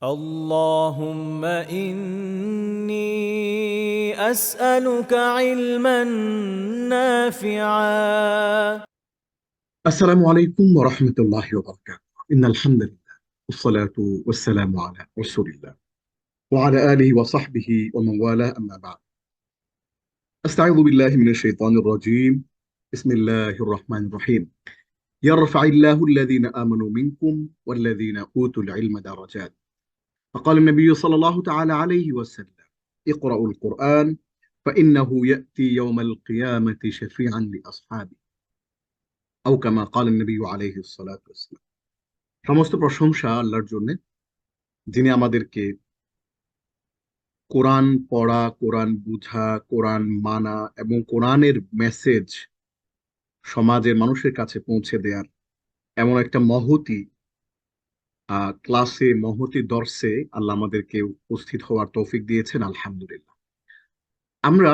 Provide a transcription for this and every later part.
اللهم إني أسألك علما نافعا. السلام عليكم ورحمة الله وبركاته. إن الحمد لله والصلاة والسلام على رسول الله وعلى آله وصحبه ومن والاه، أما بعد. أستعيذ بالله من الشيطان الرجيم. بسم الله الرحمن الرحيم. يرفع الله الذين آمنوا منكم والذين أوتوا العلم درجات. فقال النبي صلى الله تعالى عليه وسلم: اقرأوا القرآن فإنه يأتي يوم القيامة شفيعا لأصحابه، أو كما قال النبي عليه الصلاة والسلام। সমস্ত প্রশংসা আল্লাহর জন্য, যিনি আমাদেরকে কোরআন পড়া, কোরআন বুঝা, কোরআন মানা এবং কোরআনের মেসেজ সমাজের মানুষের কাছে পৌঁছে দেওয়ার এমন একটা মহতি ক্লাসে, মহতি দর্শে আল্লাহ আমাদেরকে উপস্থিত হওয়ার তৌফিক দিয়েছেন, আলহামদুলিল্লাহ। আমরা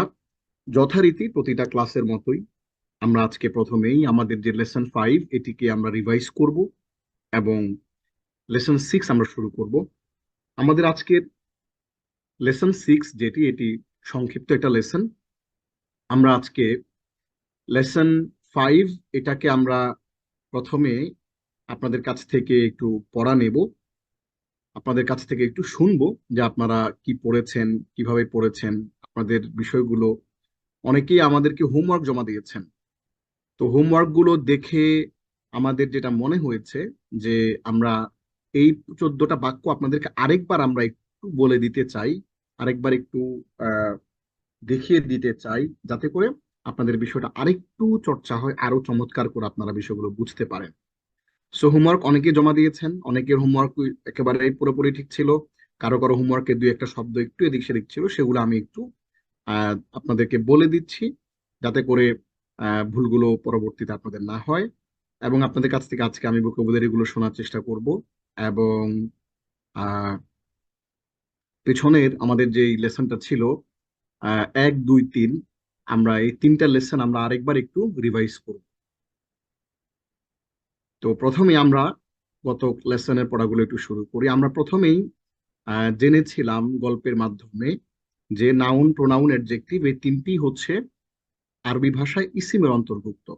যথারীতি প্রতিটা ক্লাসের মতোই আমরা আজকে প্রথমেই আমাদের যে লেসন 5 এটিকে আমরা রিভাইজ করব এবং লেসন 6 আমরা শুরু করব। আমাদের আজকের লেসন 6 যেটি, এটি সংক্ষিপ্ত একটা লেসন। আমরা আজকে লেসন 5 এটাকে আমরা প্রথমে আপনাদের কাছ থেকে একটু পড়া নেব, আপনাদের কাছ থেকে একটু শুনবো যে আপনারা কি পড়েছেন, কিভাবে পড়েছেন, আপনাদের বিষয়গুলো। অনেকেই আমাদেরকে হোমওয়ার্ক জমা দিয়েছেন। তো হোমওয়ার্ক গুলো দেখে আমাদের যেটা মনে হয়েছে যে আমরা এই 14টা বাক্য আপনাদেরকে আরেকবার আমরা একটু বলে দিতে চাই, আরেকবার একটু আহ দেখিয়ে দিতে চাই, যাতে করে আপনাদের বিষয়টা আরেকটু চর্চা হয়, আরো চমৎকার করে আপনারা বিষয়গুলো বুঝতে পারেন। সো হোমওয়ার্ক অনেকে জমা দিয়েছেন, অনেকের হোমওয়ার্ক একেবারে পুরোপুরি ঠিক ছিল, কারো কারো হোমওয়ার্কের দুই একটা শব্দ একটু এদিক সেদিক ছিল, সেগুলো আমি একটু আপনাদেরকে বলে দিচ্ছি, যাতে করে ভুলগুলো পরবর্তীতে আপনাদের না হয়। এবং আপনাদের কাছ থেকে আজকে আমি ভোকাবুলারি গুলো শোনার চেষ্টা করব। এবং আহ পেছনের আমাদের যে লেসনটা ছিল 1 2 3, আমরা এই 3টা লেসন আমরা আরেকবার একটু রিভাইজ করব। তো প্রথমে আমরা গত লেসনের পড়াগুলো একটু শুরু করি। আমরা প্রথমেই জেনেছিলাম গল্পের মাধ্যমে যে নাউন, প্রোনাউন, অ্যাডজেক্টিভ এই তিনটি হচ্ছে আরবি ভাষায় ইসিমের অন্তর্ভুক্ত।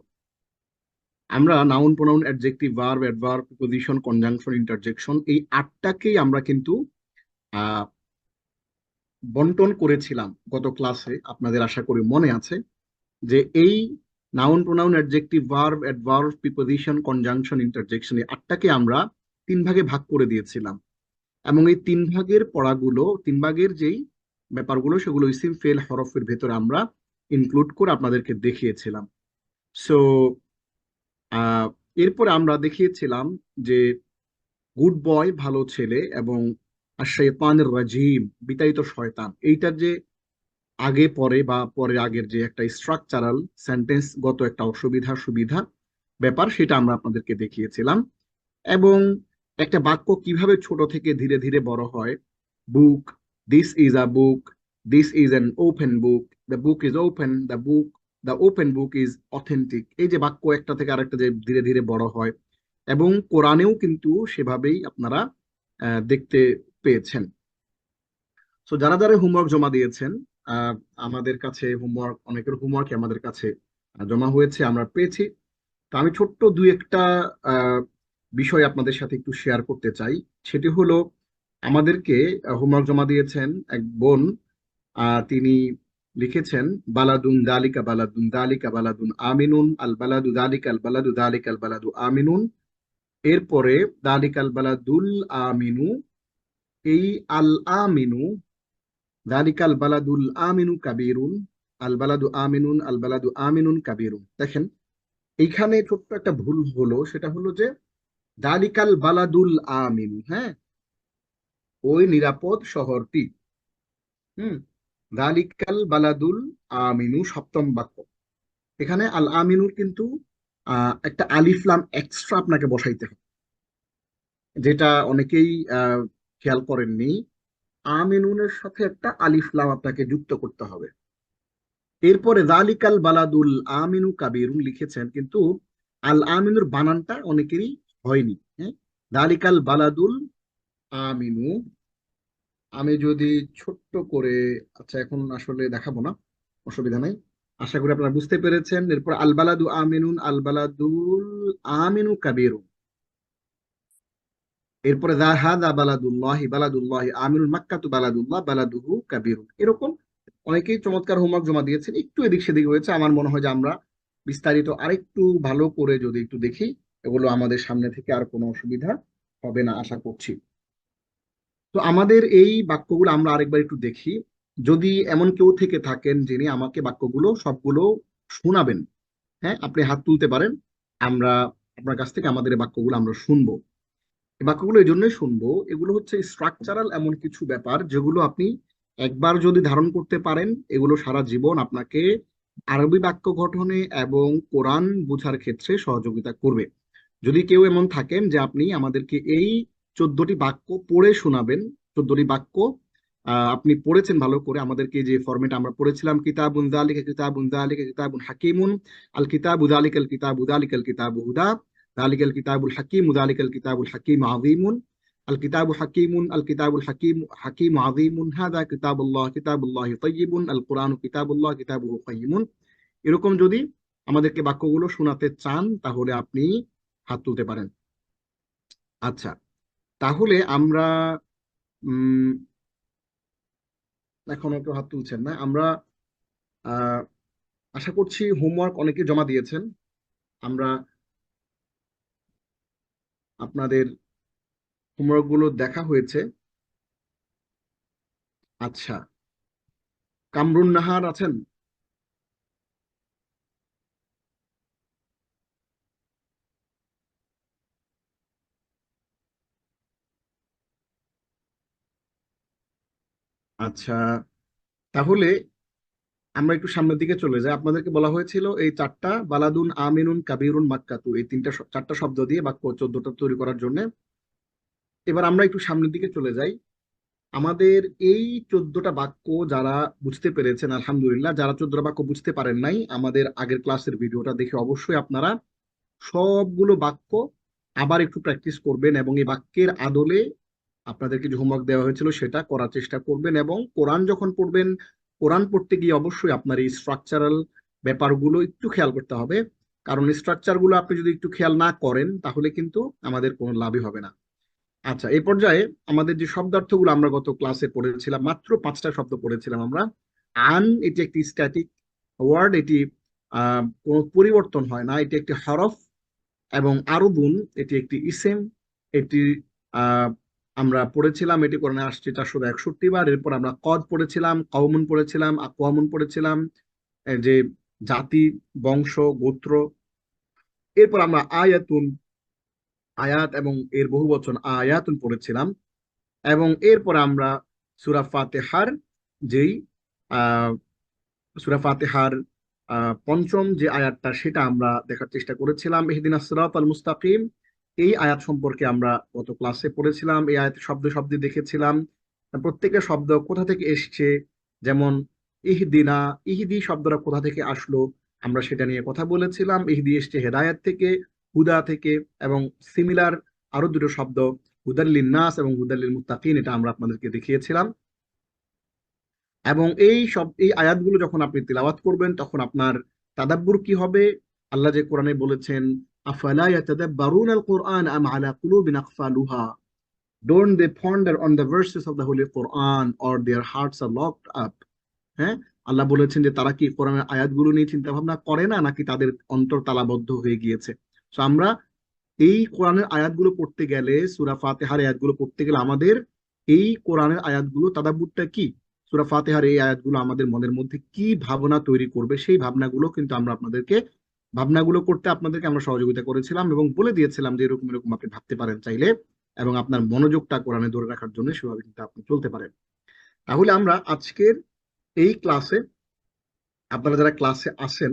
আমরা noun, pronoun, adjective, verb, adverb, preposition, conjunction, interjection এই 8টাকেই আমরা কিন্তু আহ বন্টন করেছিলাম গত ক্লাসে। আপনাদের আশা করি মনে আছে যে এই noun, pronoun, adjective, verb, adverb, preposition, conjunction, interjection এই 8টাকে আমরা 3 ভাগে ভাগ করে দিয়েছিলাম। এবং এই 3 ভাগের পড়াগুলো, 3 ভাগের যেই ব্যাপারগুলো, সেগুলো ইসিম, ফেল, হরফের ভেতরে আমরা ইনক্লুড করে আপনাদেরকে দেখিয়েছিলাম। সো এরপরে আমরা দেখিয়েছিলাম যে গুড বয় ভালো ছেলে এবং আর শয়তানের রাজিম বিতাড়িত শয়তান, এইটার যে আগে পরে বা পরে আগের যে একটা স্ট্রাকচারাল সেন্টেন্স গত একটা অসুবিধা সুবিধা ব্যাপার, সেটা আমরা আপনাদেরকে দেখিয়েছিলাম। এবং একটা বাক্য কিভাবে ছোট থেকে ধীরে ধীরে বড় হয়। Book, this is a book, this is an open book, the book is open, the open book is authentic. এই যে বাক্য একটা থেকে আরেকটা যে ধীরে ধীরে বড় হয়, এবং কোরআনেও কিন্তু সেভাবেই আপনারা দেখতে পেয়েছেন। সো যারা যারা হোমওয়ার্ক জমা দিয়েছেন, আহ, আমাদের কাছে হোমওয়ার্ক, অনেকের হোমওয়ার্ক আমাদের কাছে জমা হয়েছে, আমরা পেয়েছি। তো আমি ছোট্ট দুই একটা আহ, বিষয় আপনাদের সাথে একটু শেয়ার করতে চাই। সেটি হলো, আমাদেরকে হোমওয়ার্ক জমা দিয়েছেন এক বোন। তিনি লিখেছেন, বালাদুন দালিকা বালাদুন দালিকা বালাদুন আমিনুন, আল বালাদু দালিকা আল বালাদু দালিকা আল বালাদু আমিনুন। এরপরে দালিকাল বালাদুল আমিনু, এই আল আমিনু, দালিকাল বালাদুল আমিনু কাবিরুন, আল বালাদু আমিনুন, আল বালাদু আমিনুন কাবিরুন। দেখেন এইখানে ছোট্ট একটা ভুল হলো, সেটা হলো যে দালিকাল বালাদুল আমিনু, হ্যাঁ, ওই নিরাপদ শহরটি। হুম, দালিকাল বালাদুল আমিনু সপ্তম বাক্য। এখানে আল আমিনুর কিন্তু একটা আলিফ লাম এক্সট্রা আপনাকে বসাইতে হবে, যেটা অনেকেই খেয়াল করেননি। আমিনুনের সাথে একটা আলিফ লাম আপনাকে যুক্ত করতে হবে। এরপরে জালিকাল বালাদুল আমিনু কাবিরুন লিখেছেন, কিন্তু আল আমিনুর বানানটা অনেকেরই হয়নি। হ্যাঁ, জালিকাল বালাদুল আমিনু আমি যদি ছোট্ট করে, আচ্ছা এখন আসলে দেখাবো না, অসুবিধা নাই। আশা করি আপনারা বুঝতে পেরেছেন। এরপর আল বালাদু আমিনুন, আল বালাদুল আমিনু কাবীরুন। এরপরে হাদা বালাদুল্লাহি বালাদুল্লাহি আমিনুল, মাক্কাতু বালাদুল্লাহ বালাদুহু কাবীরুন। এরকম অনেকেই চমৎকার হোমওয়ার্ক জমা দিয়েছেন, একটু এদিক সেদিক হয়েছে। আমার মনে হয় যে আমরা বিস্তারিত আরেকটু ভালো করে যদি একটু দেখি, এগুলো আমাদের সামনে থেকে আর কোনো অসুবিধা হবে না আশা করছি। তো আমাদের এই বাক্যগুলো আমরা আরেকবার একটু দেখি। যদি এমন কেউ থেকে থাকেন যিনি আমাকে বাক্যগুলো সবগুলো শোনাবেন, হ্যাঁ, আপনি হাত তুলতে পারেন। আমরা আপনার কাছ থেকে আমাদের এই বাক্যগুলো আমরা শুনবো। এই বাক্যগুলো এই জন্যই শুনবো, এগুলো হচ্ছে স্ট্রাকচারাল এমন কিছু ব্যাপার যেগুলো আপনি একবার যদি ধারণ করতে পারেন, এগুলো সারা জীবন আপনাকে আরবি বাক্য গঠনে এবং কোরআন বোঝার ক্ষেত্রে সহযোগিতা করবে। যদি কেউ এমন থাকেন যে আপনি আমাদেরকে এই 14টি বাক্য পড়ে শোনাবেন, 14টি বাক্য আপনি পড়েছেন ভালো করে, আমাদেরকে যে ফরম্যাট আমরা পড়েছিলাম, কিতাবুন যালিকা কিতাবুন যালিকা কিতাবুন হাকিমুন, আল কিতাবু যালিকাল কিতাবু যালিকাল কিতাবু হুদা, যালিকাল কিতাবুল হাকিম যালিকাল কিতাবুল হাকিম আযীমুন, আল কিতাবু হাকিমুন আল কিতাবুল হাকিম হাকিম আযীমুন, হাদা কিতাবুল্লাহ তাইয়্যিবুন, আল কুরআনু কিতাবুল্লাহ কিতাবুহু কাইয়্যিমুন। এরকম যদি আমাদেরকে বাক্যগুলো শোনাতে চান তাহলে আপনি হাত তুলতে পারেন। আচ্ছা, তাহলে আমরা উম এখনো কেউ হাত তুলছেন না। আমরা আহ আশা করছি হোমওয়ার্ক অনেকে জমা দিয়েছেন। আমরা আপনাদের হোমওয়ার্ক গুলো দেখা হয়েছে। আচ্ছা, কামরুন নাহার আছেন? আচ্ছা, তাহলে আমরা একটু সামনের দিকে চলে যাই। আপনাদেরকে বলা হয়েছিল এই চারটা, বালাদুন আমিনুন কাবিরুন মাক্কাতু, এই চারটা শব্দ দিয়ে বাক্য 14টা তৈরি করার জন্য। এবার আমরা একটু সামনের দিকে চলে যাই। আমাদের এই 14টা বাক্য যারা বুঝতে পেরেছেন আলহামদুলিল্লাহ, যারা 14টা বাক্য বুঝতে পারেন নাই, আমাদের আগের ক্লাসের ভিডিওটা দেখে অবশ্যই আপনারা সবগুলো বাক্য আবার একটু প্র্যাকটিস করবেন এবং এই বাক্যের আদলে আপনাদেরকে যে হোমওয়ার্ক দেওয়া হয়েছিল সেটা করার চেষ্টা করবেন। এবং কোরআন যখন পড়বেন, কোরআন পড়তে গিয়ে অবশ্যই আপনার এই স্ট্রাকচারাল ব্যাপারগুলো একটু খেয়াল করতে হবে। কারণ স্ট্রাকচার গুলো আপনি যদি একটু খেয়াল না করেন তাহলে কিন্তু আমাদের কোনো লাভই হবে না। আচ্ছা, এই পর্যায়ে আমাদের যে শব্দার্থগুলো আমরা গত ক্লাসে পড়েছিলাম, মাত্র 5টা শব্দ পড়েছিলাম আমরা। আন এটি একটি স্ট্যাটিক ওয়ার্ড, এটি কোনো পরিবর্তন হয় না, এটি একটি হরফ। এবং আরবুন এটি একটি ইসেম, এটি আহ আমরা পড়েছিলাম, এটি কোরআনে আসছে 461 বার। এরপর আমরা কদ পড়েছিলাম, কওমুন পড়েছিলাম, আকওয়ামুন পড়েছিলাম, যে জাতি, বংশ, গোত্র। এরপর আমরা আয়াতুন, আয়াত এবং এর বহু বচন আয়াতুন পড়েছিলাম। এবং এরপর আমরা সূরা ফাতিহার যেই আহ সূরা ফাতিহার পঞ্চম যে আয়াতটা সেটা আমরা দেখার চেষ্টা করেছিলাম, ইহদিনাস সিরাতাল মুস্তাকিম। এই আয়াত সম্পর্কে আমরা গত ক্লাসে পড়েছিলাম, এই আয়াত শব্দ শব্দ দেখেছিলাম, প্রত্যেকটা শব্দ কোথা থেকে এসছে। যেমন ইহদিনা, ইহদি শব্দটা কোথা থেকে আসলো আমরা সেটা নিয়ে কথা বলেছিলাম। ইহদি এসছে হেদায়েত থেকে, হুদা থেকে। এবং সিমিলার আরো দুটো শব্দ, হুদাল্লিন নাস এবং হুদাল্লিল মুত্তাকিন, এটা আমরা আপনাদেরকে দেখিয়েছিলাম। এবং এই আয়াতগুলো যখন আপনি তিলাওয়াত করবেন তখন আপনার তাদাব্বুর কি হবে? আল্লাহ যে কোরআনে বলেছেন, আফালা ইয়াতাদাব্বারুনা আল কুরআন আম আলা কুলুবিন আকফালুহা, don't they ponder on the verses of the holy Quran or their hearts are locked up. হ্যাঁ, আল্লাহ বলেছেন যে তারা কি কোরআনের আয়াতগুলো নিয়ে চিন্তা ভাবনা করে না, নাকি তাদের অন্তর তালাবদ্ধ হয়ে গিয়েছে। তো আমরা এই কোরআনের আয়াতগুলো পড়তে গেলে, সূরা ফাতিহার আয়াতগুলো পড়তে গেলে আমাদের এই কোরআনের আয়াতগুলো তাদাব্বুরটা কি, সূরা ফাতিহার এই আয়াতগুলো আমাদের মনের মধ্যে কি ভাবনা তৈরি করবে, সেই ভাবনাগুলো কিন্তু আমরা আপনাদেরকে ভাবনাগুলো করতে আপনাদেরকে আমরা সহযোগিতা করেছিলাম এবং বলে দিয়েছিলাম যে এরকম এরকম আপনি ভাবতে পারেন চাইলে, এবং আপনার মনোযোগটা কোরআনে ধরে রাখার জন্য সেভাবে কিন্তু আপনি চলতে পারেন। তাহলে আমরা আজকের এই ক্লাসে, আপনারা যারা ক্লাসে আসেন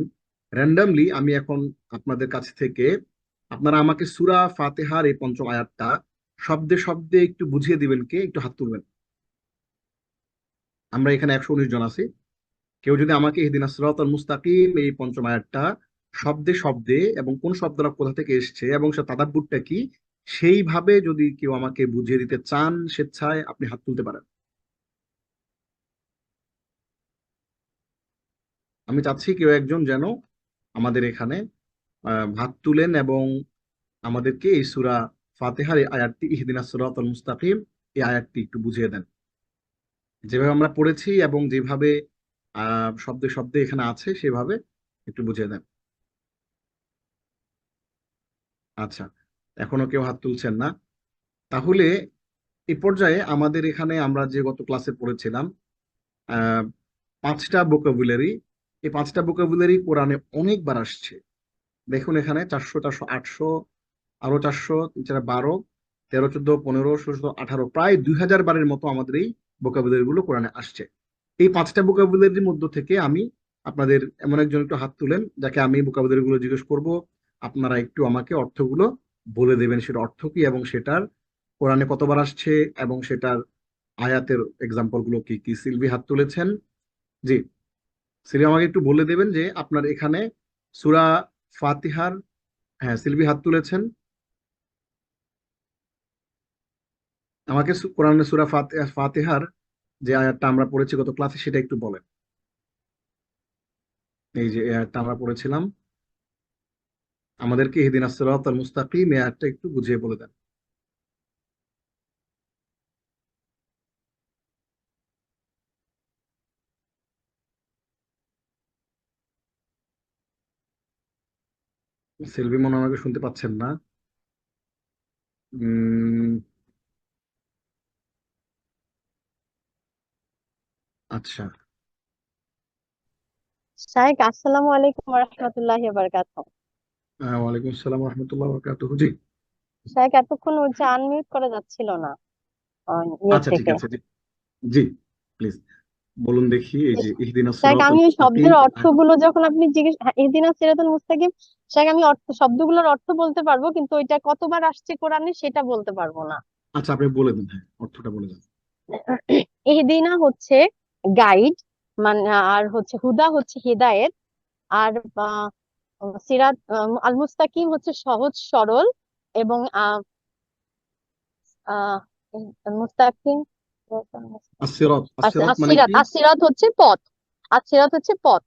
র্যান্ডামলি, আমি এখন আপনাদের কাছ থেকে আপনারা আমাকে সূরা ফাতিহার এই পঞ্চম আয়াতটা শব্দে শব্দে একটু বুঝিয়ে দিবেন। কে একটু হাত তুলবেন? আমরা এখানে 119 জন আছি। কেউ যদি আমাকে ইহদিনাস সিরাতাল মুস্তাকিম এই পঞ্চম আয়াতটা শব্দে শব্দে এবং কোন শব্দটা কোথা থেকে এসছে এবং সে তাদাব্বুরটা কি সেইভাবে যদি কেউ আমাকে বুঝিয়ে দিতে চান স্বেচ্ছায়, আপনি হাত তুলতে পারেন। আমি চাচ্ছি কেউ একজন যেন আমাদের এখানে হাত তুলেন এবং আমাদেরকে এই সূরা ফাতিহার এই আয়াতটি, ইহদিনাস সিরাতাল মুস্তাকিম, এই আয়াতটি একটু বুঝিয়ে দেন। যেভাবে আমরা পড়েছি এবং যেভাবে শব্দে শব্দে এখানে আছে সেভাবে একটু বুঝিয়ে দেন। আচ্ছা, এখনো কেউ হাত তুলছেন না। তাহলে এই পর্যায়ে আমাদের এখানে আমরা যে গত ক্লাসে পড়েছিলাম আহ 5টা ভোকাবুলারি, এই 5টা ভোকাবুলারি কোরআনে অনেকবার আসছে। দেখুন এখানে 400, 400, 800, আরো 400, 12, 13, 14, 15, 16, 18, প্রায় 2000 বারের মতো আমাদের এই ভোকাবুলারি গুলো কোরআনে আসছে। এই 5টা ভোকাবুলারির মধ্য থেকে আমি আপনাদের এমন একজন একটু হাত তুলেন যাকে আমি ভোকাবুলারি গুলো জিজ্ঞেস করব, আপনারা একটু আমাকে অর্থগুলো বলে দেবেন, সেটা অর্থ কি এবং সেটার কোরআনে কতবার আসছে এবং সেটার আয়াতের এক্সাম্পল গুলো কি কি। সিলভি হাত তুলেছেন। জি, সিলভি আমাকে একটু বলে দেবেন যে আপনার এখানে সূরা ফাতিহার, হ্যাঁ সিলভি হাত তুলেছেন, আমাকে কোরআনের সূরা ফাতিহার যে আয়াতটা আমরা পড়েছি গত ক্লাসে সেটা একটু বলেন। এই যে এই আয়াতটা আমরা পড়েছিলাম, আমাদেরকে ইহদিনাস সিরাতাল মুস্তাকিম এই আয়াতটা একটু বুঝিয়ে বলে দেন। সেলভি মনে হয় আমাকে শুনতে পাচ্ছেন না। উম আচ্ছা। শাইখ, আসসালামু আলাইকুম রহমতুল্লাহি বারাকাতুহু। ওয়ালাইকুম আসসালাম রহমতুল্লাহ বরকাতুহু। জি, শাইখ, এতক্ষণ হচ্ছে আনমিউট করা যাচ্ছিল না ইয়ে আচ্ছা ঠিক থেকে। আছে। জি জি, প্লিজ বলুন দেখি। এই যে ইহদিনাস শাইখ, সিরাতাল আমি ওই মুস্তাকিম। শব্দের অর্থগুলো যখন আপনি জিজ্ঞেস, হ্যাঁ, ইহদিনাস সিরাতুল মুস্তাকিম, শাইখ আমি শব্দগুলোর অর্থ বলতে পারবো, কিন্তু ওইটা কতবার আসছে কোরআনে সেটা বলতে পারবো না। আচ্ছা আপনি বলে দেন, হ্যাঁ অর্থটা বলে দেন। ইহদিনা হচ্ছে গাইড, মানে, আর হচ্ছে হুদা হচ্ছে হেদায়েত, আর সিরাত আল মুস্তাকিম হচ্ছে সহজ সরল, এবং আহ মুস্তাকিম, আসসিরাত, আচ্ছা, আসসিরাত মানে আসিরাত, কি? আসিরাত হচ্ছে পথ। আসিরাত হচ্ছে পথ।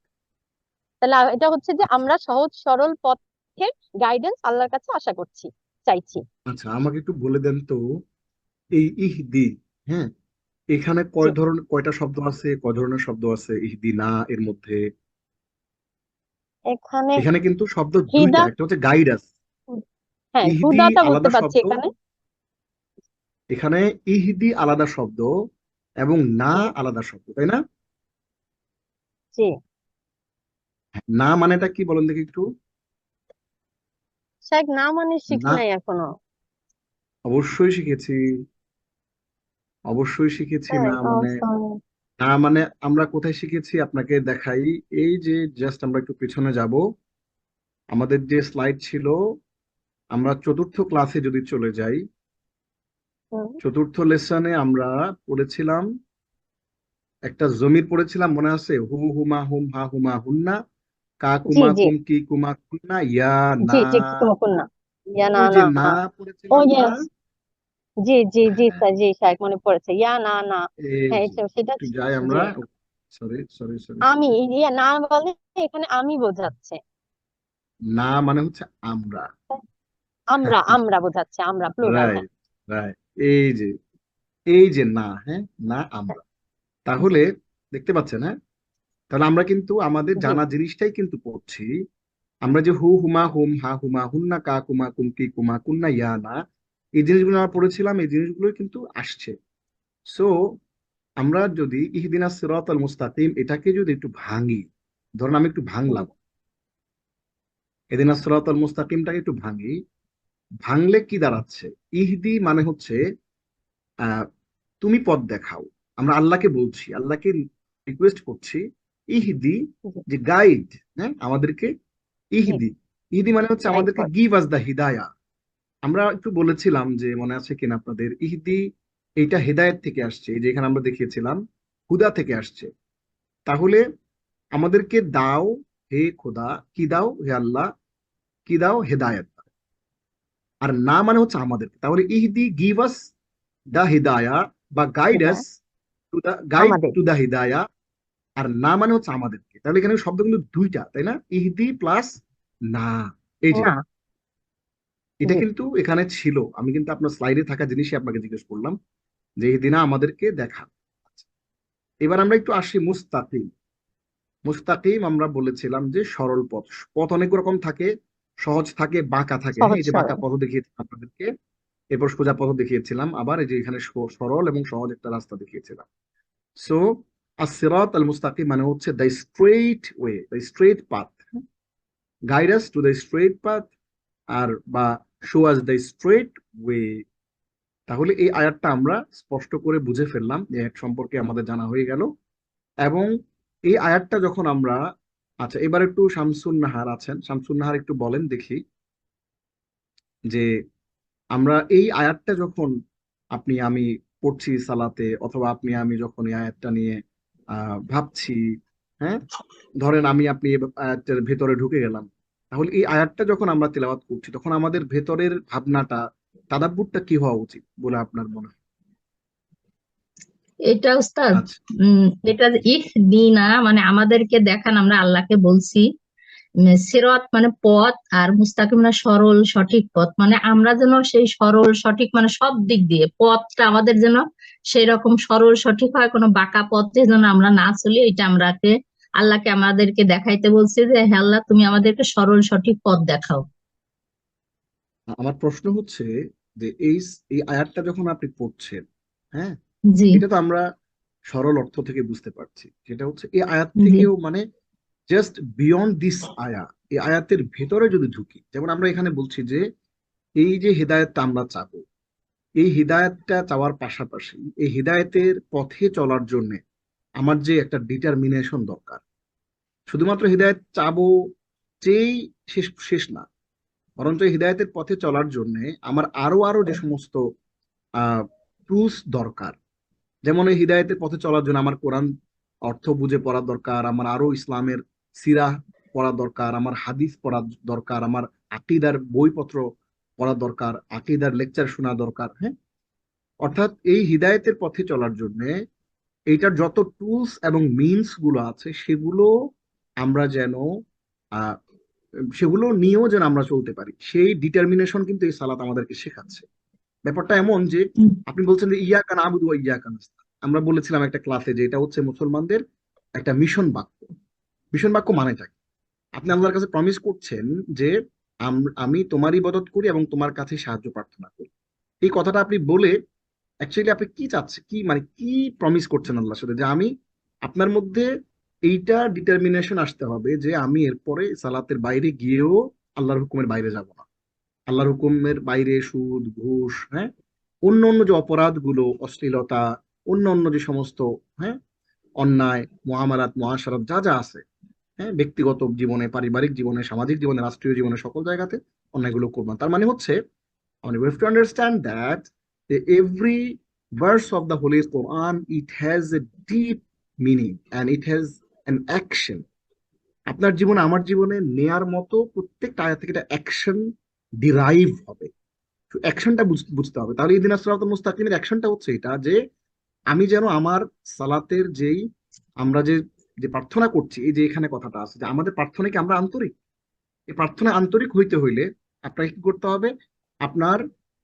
তাহলে এটা হচ্ছে যে আমরা সহজ সরল পথের গাইডেন্স আল্লাহর কাছে আশা করছি, চাইছি। আচ্ছা আমাকে একটু বলে দেন তো, এই ইহদি, হ্যাঁ, এখানে জি, কয়টা শব্দ আছে, কয় ধরনের শব্দ আছে ইহদি না এর মধ্যে? এখানে এখানে কিন্তু শব্দ দুইটা, হিদা, একটা হচ্ছে গাইডাস। হ্যাঁ ইহদি হুদাটা বুঝতে আলাদা পারছি শব্দ, এখানে। এখানে ইহদি আলাদা শব্দ এবং না জি, আলাদা শব্দ, তাই না? জি। না মানেটা কি বলেন দেখি একটু। শেখ, না মানে শিখি না, নাই এখনো। অবশ্যই শিখেছি, অবশ্যই শিখেছি। তাই? না ও মানে, সরি। না মানে আমরা কোথায় শিখেছি আপনাকে দেখাই। এই যে জাস্ট আমরা একটু পিছনে যাব, আমাদের যে স্লাইড ছিল, আমরা চতুর্থ ক্লাসে যদি চলে যাই, চতুর্থ লেসনে আমরা পড়েছিলাম, একটা জমির পড়েছিলাম মনে আছে, হু হুমা হুম হা হুমা হুন্না, কা জি, কুমা জি, কুম কি কুমা কুন্না ইয়া জি, না। জি, কি তোমার না, ইয়া না ওই যে না। না ও পড়েছিলাম না। ইয়েস, জি, জি, জি স্যার, জি শেখ, মনে পড়েছে, ইয়া না না। এই হ্যাঁ, যে সেটা একটু যাই জি। আমরা, সরি সরি সরি আমি, সরি, ইয়া না বলে এখানে আমি বোঝাচ্ছে। না মানে হচ্ছে আমরা। আমরা, আমরা বোঝাচ্ছে, আমরা প্লুরাল, হ্যাঁ। Right, right. এই যে, এই যে না, হ্যাঁ, না আমরা। জি, তাহলে দেখতে পাচ্ছেন, হ্যাঁ, তাহলে আমরা কিন্তু আমাদের জি, জানা জিনিসটাই কিন্তু পড়ছি। আমরা যে হু হুমা হুম হা হুমা হুন্না কা কুমা কুম কি কুমা কুন্না ইয়া না, এই জিনিসগুলো আমরা পড়েছিলাম, এই জিনিসগুলো কিন্তু আসছে। সো আমরা যদি ইহদিনাস সিরাতাল মুস্তাকিম এটাকে যদি একটু ভাঙি, ধরুন আমি একটু জি, ভাঙলাম, ইহদিনাস সিরাতাল মুস্তাকিমটাকে একটু ভাঙি, ভাঙলে কি দাঁড়াচ্ছে? ইহদি মানে হচ্ছে আহ তুমি পথ দেখাও। আমরা আল্লাহকে বলছি, আল্লাহকে রিকোয়েস্ট করছি, ইহদি, জি, যে গাইড, হ্যাঁ আমাদেরকে, জি, ইহদি, ইহদি মানে হচ্ছে গাইড আমাদেরকে কর। গিভ আস দা হিদায়া। আমরা একটু বলেছিলাম যে মনে আছে কিনা আপনাদের, ইহদি এইটা হেদায়েত থেকে আসছে, এই যে এখানে আমরা দেখিয়েছিলাম হুদা থেকে আসছে। তাহলে আমাদেরকে দাও হে খোদা, কি দাও হে আল্লাহ, কি দাও? হেদায়েত দাও। আর না মানে হচ্ছে আমাদেরকে, তাহলে ইহদি গিভ আস দা হিদায়া বা গাইড এটা আস টু দা গাইড আমাদের, টু দা হিদায়া, আর না মানে হচ্ছে আমাদেরকে। তাহলে এখানে শব্দ কিন্তু দুইটা, তাই না? ইহদি প্লাস না। এই যে না। এটা জি। কিন্তু এখানে ছিল, আমি কিন্তু আপনার স্লাইডে থাকা জিনিসই আপনাকে জিজ্ঞেস করলাম যে ইহদিনা আমাদেরকে দেখা। এবার আমরা একটু আসি মুস্তাকিম। মুস্তাকিম আমরা বলেছিলাম যে সরল পথ। পথ অনেক রকম থাকে, সহজ থাকে, বাঁকা থাকে। হ্যাঁ, সহজ এই যে বাঁকা সরল। পথ দেখিয়েছিলাম আপনাদেরকে, এরপর সোজা পথ দেখিয়েছিলাম, আবার এই যে এখানে সরল এবং সহজ একটা রাস্তা দেখিয়েছিলাম। সো as-sirat al-mustaqim মানে হচ্ছে the straight way, the straight path, guide us to the straight path, আর বা show us the straight way. তাহলে এই আয়াতটা আমরা স্পষ্ট করে বুঝে ফেললাম, এই আয়াত সম্পর্কে আমাদের জানা হয়ে গেল। এবং এই আয়াতটা যখন আমরা, আচ্ছা এবার একটু শামসুন নাহার আছেন, শামসুন নাহার একটু বলেন দেখি যে আমরা এই আয়াতটা যখন আপনি আমি পড়ছি সালাতে, অথবা আপনি আমি যখন এই আয়াতটা নিয়ে ভাবছি, হ্যাঁ, ধরেন আমি আপনি এই আয়াতের ভেতরে ঢুকে গেলাম, তাহলে এই আয়াতটা যখন আমরা তেলাওয়াত করছি তখন আমাদের ভেতরের ভাবনাটা, তাদাব্বুরটা কি হওয়া উচিত বলে আপনার মনে হয়? এটা উস্তাদ, আচ্ছা, এটা ইহদিনা মানে আমাদেরকে দেখান, আমরা আল্লাহকে বলছি। সিরাত মানে পথ, আর মুস্তাকিম মানে সরল সঠিক পথ, মানে আমরা যেন সেই সরল সঠিক মানে সব দিক দিয়ে পথটা আমাদের যেন সেই রকম সরল সঠিক হয়, কোনো বাঁকা পথে যেন আমরা না চলি। এটা আমরাকে আল্লাহকে আমাদেরকে দেখাইতে বলছি যে হে আল্লাহ, তুমি আমাদেরকে সরল সঠিক পথ দেখাও। আমার প্রশ্ন হচ্ছে যে এই এই আয়াতটা যখন আপনি পড়ছেন, হ্যাঁ, জি। এটা তো আমরা সরল অর্থ থেকে বুঝতে পারছি, যেটা হচ্ছে এই আয়াত জি। থেকেও মানে জাস্ট বিয়ন্ড দিস আয়া, এই আয়াতের ভেতরে যদি ঢুকি, যেমন আমরা এখানে বলছি যে এই যে হিদায়তটা আমরা চাবো, এই হিদায়তটা চাওয়ার পাশাপাশি এই হিদায়তের পথে চলার জন্য আমার যে একটা ডিটারমিনেশন দরকার। শুধুমাত্র হিদায়ত চাবো চেয়েই শেষ শেষ না, বরঞ্চ এই হিদায়তের পথে চলার জন্য আমার আরো আরো যে সমস্ত টুলস দরকার। যেমন এই হিদায়তের পথে চলার জন্য আমার কোরআন অর্থ বুঝে পড়া দরকার, আমার আরো ইসলামের সিরাহ পড়া দরকার, আমার হাদিস পড়া দরকার, আমার আকিদার বইপত্র পড়া দরকার, আকিদার লেকচার শোনা দরকার। হ্যাঁ, অর্থাৎ এই হিদায়তের পথে চলার জন্য এইটার যত টুলস এবং মিনস গুলো আছে সেগুলো আমরা যেন আহ সেগুলো নিয়েও যেন আমরা চলতে পারি, সেই ডিটারমিনেশন কিন্তু এই সালাত আমাদেরকে শেখাচ্ছে। ব্যাপারটা এমন যে হুম। আপনি বলছেন যে ইয়া কান আবুদু ওয়া ইয়া কান নাস্তাইন। আমরা বলেছিলাম একটা ক্লাসে যে এটা হচ্ছে মুসলমানদের একটা মিশন বাক্য। মিশন বাক্য মানেটা কি? আপনি আল্লাহর কাছে প্রমিস করছেন যে আমি তোমার ইবাদত করি এবং তোমার কাছে সাহায্য প্রার্থনা করি। এই কথাটা আপনি বলে অ্যাকচুয়ালি আপনি কি চাচ্ছেন, কি মানে কি প্রমিস করছেন আল্লাহর সাথে, যে আমি আপনার মধ্যে এইটা ডিটারমিনেশন আসতে হবে যে আমি এরপরে সালাতের বাইরে গিয়েও আল্লাহর হুকুমের বাইরে যাব না। আল্লাহর হুকুমের বাইরে সুদ ঘুষ, হ্যাঁ, অন্য অন্য যে অপরাধগুলো, অশ্লীলতা, অন্য অন্য যে সমস্ত, হ্যাঁ, অন্যায় মুআমালাত মুআশারাত যা যা আছে, হ্যাঁ, ব্যক্তিগত জীবনে, পারিবারিক জীবনে, সামাজিক জীবনে, রাষ্ট্রীয় জীবনে, সকল জায়গাতে অন্যায়গুলো করবো না। তার মানে হচ্ছে we have to understand that every verse of the Holy Quran, it has a deep meaning and it has an action. আপনার জীবনে আমার জীবনে নেয়ার মতো প্রত্যেকটা আয়াত থেকে একটা অ্যাকশন ডিরাইভ হবে। অ্যাকশনটা বুঝতে হবে। তাহলে ইহদিনাস সিরাতাল মুস্তাকিমের অ্যাকশনটা হচ্ছে এটা যে আমি যেন আমার সালাতের যেই আমরা যে যে প্রার্থনা করছি, এই যে এখানে কথাটা আছে যে আমাদের প্রার্থনা কি আমরা আন্তরিক, এই প্রার্থনা আন্তরিক হইতে হইলে আপনাকে কি করতে হবে? আপনার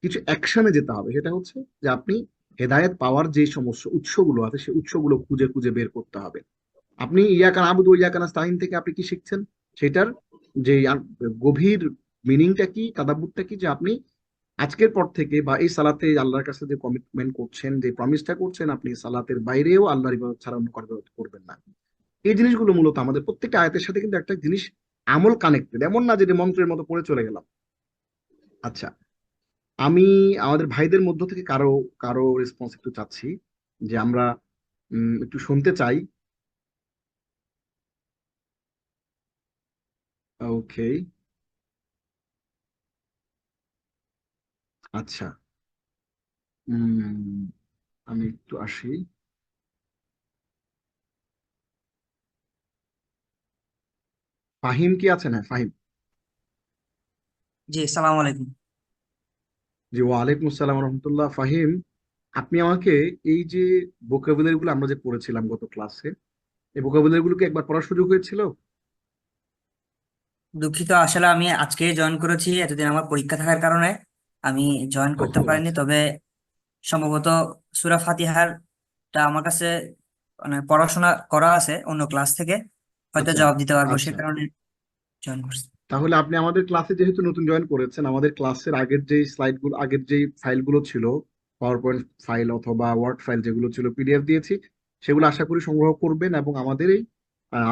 কিছু অ্যাকশনে যেতে হবে। সেটা হচ্ছে যে আপনি হেদায়েত পাওয়ার যে সমস্ত উৎসগুলো আছে সেই উৎসগুলো খুঁজে খুঁজে বের করতে হবে। আপনি ইয়াকান আবুদু ওয়া ইয়াকান নাস্তাইন থেকে আপনি কি শিখছেন? সেটার যে গভীর মিনিংটা কি, তাদাব্বুরটা কি, যে আপনি আজকের পর থেকে বা এই সালাতে আল্লাহর কাছে যে কমিটমেন্ট করছেন, যে প্রমিসটা করছেন, আপনি সালাতের বাইরেও আল্লাহর ইবাদত ছাড়া অন্য কারো ইবাদত করবেন না। এই জিনিসগুলো মূলত আমাদের প্রত্যেকটা আয়াতের সাথে কিন্তু একটা জিনিস আমল কানেক্টেড, এমন না যে মন্ত্রের মতো পড়ে চলে গেলাম। আচ্ছা, আমি আমাদের ভাইদের মধ্য থেকে কারো কারো রেসপন্স একটু চাচ্ছি, যে আমরা একটু শুনতে চাই। ওকে, আচ্ছা, উম আমি একটু আসি। ফাহিম কি আছেন? হ্যাঁ, ফাহিম। জি, সালাম আলাইকুম। জি, ওয়ালাইকুম আসসালাম রহমতুল্লাহ। ফাহিম, আপনি আমাকে এই যে ভোকাবুলারি গুলো আমরা যে পড়েছিলাম গত ক্লাসে, এই ভোকাবুলারি গুলোকে একবার পড়ার সুযোগ হয়েছিল? দুঃখিত, আসলে আমি আজকে জয়েন করেছি, এতদিন আমার পরীক্ষা থাকার কারণে আমি জয়েন করতে ওহো, পারিনি। আচ্ছা তবে সম্ভবত সূরা ফাতিহার টা আমার কাছে মানে পড়াশোনা করা আছে অন্য ক্লাস থেকে, হয়তো আচ্ছা জবাব দিতে পারবো, সে আচ্ছা। কারণে জয়েন করছি। তাহলে আপনি আমাদের ক্লাসে যেহেতু নতুন জয়েন করেছেন, আমাদের ক্লাসের আগের যেই স্লাইড গুলো, আগের যেই ফাইলগুলো ছিল, পাওয়ার পয়েন্ট ফাইল অথবা ওয়ার্ড ফাইল যেগুলো ছিল, পিডিএফ দিয়েছি, সেগুলো আশা করি সংগ্রহ করবেন। এবং আমাদের এই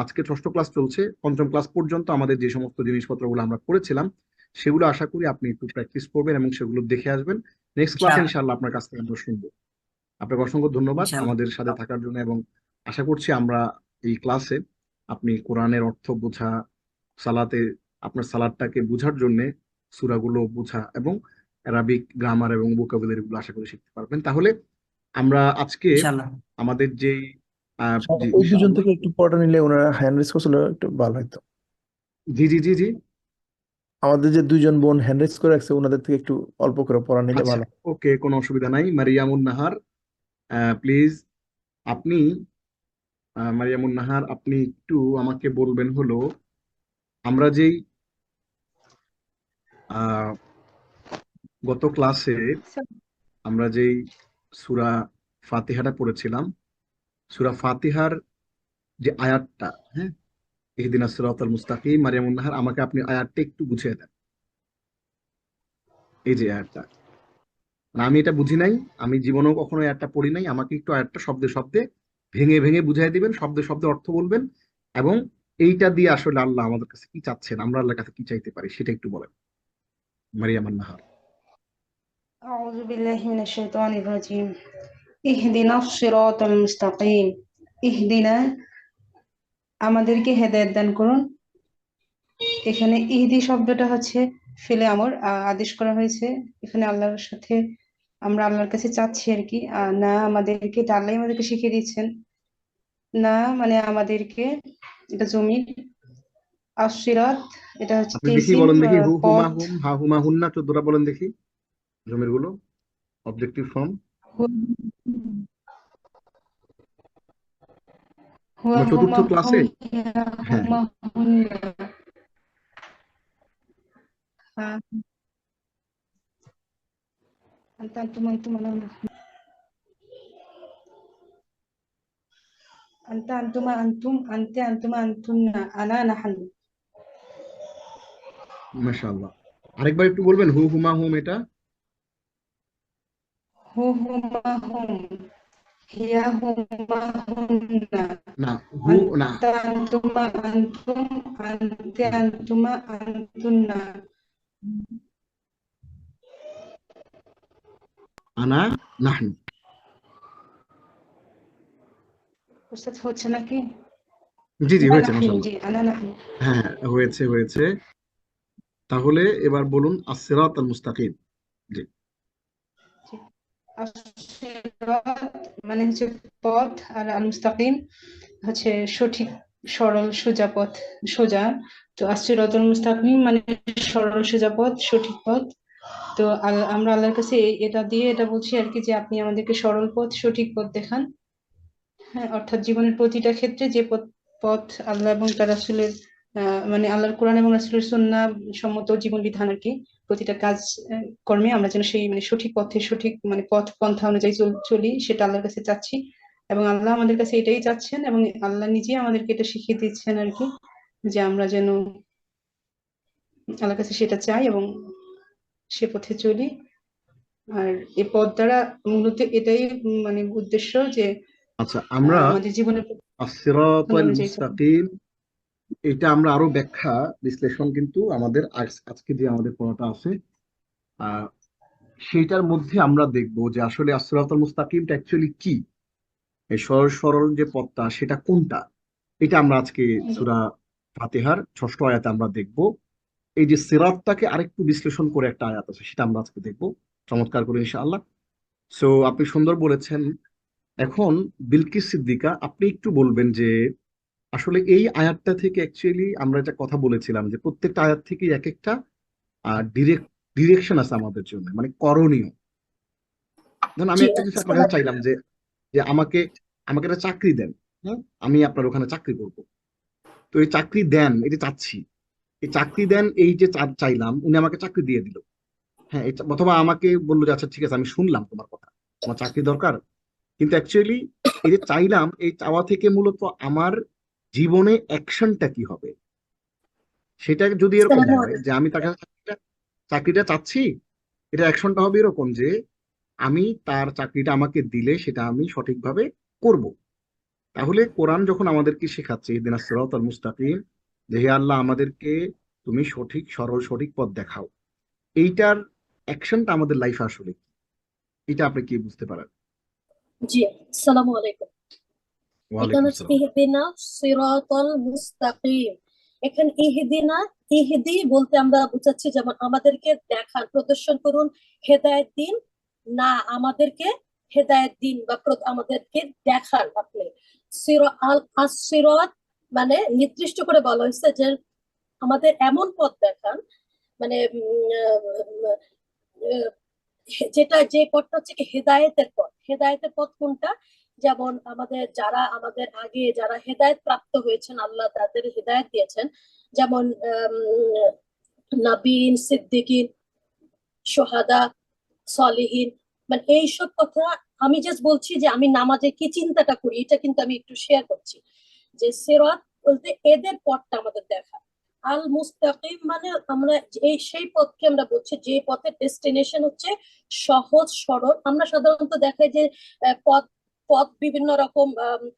আজকে ষষ্ঠ ক্লাস চলছে, পঞ্চম ক্লাস পর্যন্ত আমাদের যে সমস্ত জিনিসপত্রগুলো আমরা করেছিলাম, সেগুলো আশা করি আপনি একটু প্র্যাকটিস করবেন এবং সেগুলো দেখে আসবেন। নেক্সট ক্লাসে ইনশাআল্লাহ। ইনশাআল্লাহ আপনার কাছ থেকে আমরা শুনবো। আপনাকে অসংখ্য ধন্যবাদ ইনশাআল্লাহ। আমাদের সাথে থাকার জন্য, এবং আশা করছি আমরা এই ক্লাসে আপনি কোরআনের অর্থ বোঝা, সালাতে আপনার সালাদটাকে বোঝার জন্য সূরাগুলো বোঝা এবং অ্যারাবিক গ্রামার এবং ভোকাবুলারি গুলো আশা করি শিখতে পারবেন। তাহলে আমরা আজকে ইনশাআল্লাহ। আমাদের যেই জি ওই দুজন ইনশাআল্লাহ। থেকে একটু পড়া নিলে ওনারা হ্যান্ড রেজ করছিল একটু ভালো হতো। জি জি জি জি। আমাদের যে দুইজন বোন হ্যান্ড রেজ করে রাখছে ওনাদের থেকে একটু অল্প করে পড়া নিলে আচ্ছা, ভালো। ওকে, কোনো অসুবিধা নাই। মারিয়ামুন নাহার, প্লিজ আপনি মারিয়ামুন নাহার, আপনি একটু আমাকে বলবেন হলো আমরা যেই আহ গত ক্লাসে আমরা যেই সূরা ফাতিহাটা পড়েছিলাম, সূরা ফাতিহার যে আয়াতটা, হ্যাঁ, ইহদিনাস সিরাতাল মুস্তাকিম, মারিয়ামুন নাহার আমাকে আপনি আয়াতটা একটু বুঝিয়ে দেন। এই যে আয়াতটা, মানে আমি এটা বুঝি নাই, আমি জীবনেও কখনো আয়াতটা পড়ি নাই, আমাকে একটু আয়াতটা শব্দে শব্দে ভেঙে ভেঙে বুঝাই দিবেন, শব্দে শব্দে অর্থ বলবেন, এবং এইটা দিয়ে আসলে আল্লাহ আমাদের কাছে কি চাচ্ছেন, আমরা আল্লাহর কাছে কি চাইতে পারি, সেটা একটু বলেন মারিয়ামুন নাহার। أعوذ بالله من الشيطان الرجيم اهدنا الصراط المستقيم ইহদিনা আমাদেরকে হেদায়েত দান করুন। এখানে ইহদি শব্দটা হচ্ছে ফেলে আমর আদেশ করা হয়েছে। এখানে আল্লাহর সাথে আমরা আল্লাহর কাছে চাচ্ছি আর কি। না আমাদেরকে, এটা আল্লাহ আমাদেরকে শিখিয়ে দিচ্ছেন। না মানে আমাদেরকে, এটা জমির। আশ-সিরাত এটা হচ্ছে আপনি দেখি ইসিম, বলেন দেখি, হু হুমা পথ। হুম, হা হুমা হুন্না, 14টা বলেন দেখি জমির গুলো, অবজেক্টিভ ফর্ম। হুয়া আমরা চতুর্থ হুমা হুম, ক্লাসে, হিয়া হ্যাঁ, হুমা হুন্না। হ্যাঁ, আনতা আনতুম আনতুম আনা আনতা আনতুমা আনতুম আনতে আনতুমা আনতুন্না আনা নাহানু। মাশাআল্লাহ। আরেকবার একটু বলবেন, হু হুমা হুম এটা। হু হুমা হুম, হিয়া হুমা হুন্না। না, হু না, আনতা আনতুমা আনতুম আনতে আনতুমা আনতুন্না। আনা নাহনু। উস্তাদ হচ্ছে নাকি? জি জি, আনা হয়েছে নাহনু, মাশাআল্লাহ। জি আনা নাহনু। হ্যাঁ, হয়েছে হয়েছে। তাহলে এবার বলুন আস-সিরাত আল মুস্তাকিম। জি। জি। আস-সিরাত মানে হচ্ছে পথ, আর আল মুস্তাকিম হচ্ছে সঠিক, সরল, সোজা পথ, সোজা। তো আস-সিরাতুল মুস্তাকিম মানে সরল সোজা পথ, সঠিক পথ। তো আমরা আল্লাহর কাছে এটা দিয়ে এটা বলছি আর কি, যে আপনি আমাদেরকে সরল পথ, সঠিক পথ দেখান। হ্যাঁ, অর্থাৎ জীবনের প্রতিটা ক্ষেত্রে যে পথ পথ আল্লাহ এবং তার রাসূলের মানে আল্লাহর কোরআন এবং রাসূলের সুন্নাহ সম্মত জীবন বিধান আর কি, প্রতিটা কাজ কর্মে আমরা যেন সেই মানে সঠিক পথে, সঠিক মানে পথ পন্থা অনুযায়ী চলি, সেটা আল্লাহর কাছে চাচ্ছি। এবং আল্লাহ আমাদের কাছে এটাই চাচ্ছেন, এবং আল্লাহ নিজেই আমাদেরকে এটা শিখিয়ে দিচ্ছেন আর কি, যে আমরা যেন আল্লাহর কাছে সেটা চাই এবং সে পথে চলি। আর এই পথ দ্বারা মূলত এটাই মানে উদ্দেশ্য, যে আচ্ছা, আমরা আমাদের জীবনের আস-সিরাত পথ আল অনুযায়ী চলা। মুস্তাকিম, এটা আমরা আরো ব্যাখ্যা বিশ্লেষণ কিন্তু আমাদের আজকে যে আমাদের পড়াটা আছে, আহ সেইটার মধ্যে আমরা দেখব যে আসলে আস-সিরাত আল মুস্তাকিমটা অ্যাকচুয়ালি কি, এই সরল সরল যে পথটা সেটা কোনটা, এটা আমরা আজকে সূরা ফাতিহার ষষ্ঠ আয়াতে আমরা দেখব। এই যে সিরাতটাকে আরেকটু বিশ্লেষণ করে একটা আয়াত আছে, সেটা আমরা আজকে দেখব চমৎকার করে ইনশাআল্লাহ। সো আপনি সুন্দর বলেছেন। এখন বিলকিস সিদ্দিকা, আপনি একটু বলবেন যে আসলে এই আয়াতটা থেকে অ্যাকচুয়ালি আমরা একটা কথা বলেছিলাম যে প্রত্যেকটা আয়াত থেকে এক একটা ডিরেকশন আছে আমাদের জন্য, মানে করণীয়। ধরুন আমি জি একটা কিছু আপনার আচ্ছা। কাছে চাইলাম যে যে আমাকে আমাকে একটা চাকরি দেন, হ্যাঁ, আমি আপনার ওখানে চাকরি করব। তো এই চাকরি দেন, এই যে চাচ্ছি, এই চাকরি দেন, এই যে চাইলাম, উনি আমাকে চাকরি দিয়ে দিল। হ্যাঁ, অথবা আমাকে বললো যে আচ্ছা ঠিক আছে, আমি শুনলাম তোমার কথা, তোমার চাকরি দরকার। কিন্তু অ্যাকচুয়ালি এই যে চাইলাম, এই চাওয়া থেকে মূলত আমার জীবনে অ্যাকশনটা কি হবে, সেটা যদি এরকম আসসালামু হয় আলাইকুম। যে আমি তাকে চাকরিটা চাচ্ছি, এটা অ্যাকশনটা হবে এরকম যে আমি তার চাকরিটা আমাকে দিলে সেটা আমি সঠিকভাবে করব। তাহলে কোরআন যখন আমাদেরকে শেখাচ্ছে ইহদিনাস সিরাতাল মুস্তাকিম, যে হে আল্লাহ আমাদেরকে তুমি সঠিক সরল সঠিক পথ দেখাও, এইটার অ্যাকশনটা আমাদের লাইফে আসলে কি? এটা আপনি কি বুঝতে পারেন? জি, আসসালামু আলাইকুম। ওয়ালাইকুম এখানে আসসালাম। ইহদিনা সিরাতাল মুস্তাকিম। এখানে ইহদিনা, ইহদি বলতে আমরা বুঝাচ্ছি যেমন আমাদেরকে দেখান, প্রদর্শন করুন, হেদায়েত দিন, না আমাদেরকে হেদায়েত দিন বা আমাদেরকে দেখান আপনি। সিরাত মানে নির্দিষ্ট করে বলা হয়েছে যে আমাদের এমন পথ দেখান, মানে যেটা যে পথটা হচ্ছে কি হেদায়েতের পথ। হেদায়েতের পথ কোনটা? যেমন আমাদের আগে যারা হেদায়েত প্রাপ্ত হয়েছেন, আল্লাহ তাদের হেদায়েত দিয়েছেন, যেমন নবীন, সিদ্দিকিন, সোহাদা, সলিহিন, মানে এইসব কথা। আমি জাস্ট বলছি যে আমি নামাজে কি চিন্তাটা করি, এটা কিন্তু আমি একটু শেয়ার করছি। যে সিরাত বলতে এদের পথটা আমাদের দেখা। আল মুস্তাকিম মানে আমরা সেই পথকে আমরা বলছি যে পথের ডেস্টিনেশন হচ্ছে সহজ সরল। আমরা সাধারণত দেখাই যে পথ পথ বিভিন্ন রকম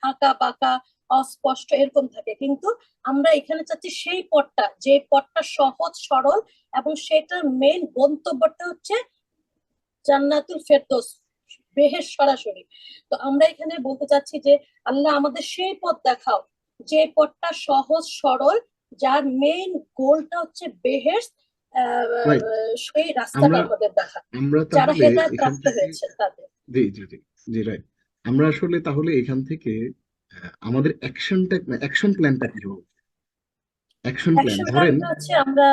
আঁকা বাঁকা, অস্পষ্ট এরকম থাকে, কিন্তু আমরা এখানে চাচ্ছি সেই পথটা, যে পথটা সহজ সরল এবং সেটার মেইন গন্তব্যটা হচ্ছে জান্নাতুল ফেরদৌস, বেহেশত সরাসরি। তো আমরা এখানে বলতে চাচ্ছি যে আল্লাহ আমাদের সেই পথ দেখাও যে পথটা সহজ সরল, যার মেইন গোলটা হচ্ছে বেহেশত। রাইট। সেই রাস্তাটা আমরা আমাদের দেখা, আমরা যারা তাহলে হেদায়েত এখান প্রাপ্ত থেকে, হয়েছে তাদের। জি জি জি, জি রাইট। আমরা আসলে তাহলে এখান থেকে আমাদের অ্যাকশন প্ল্যানটা কি হবে? অ্যাকশন প্ল্যান অ্যাকশন ধরেন, প্ল্যানটা হচ্ছে আমরা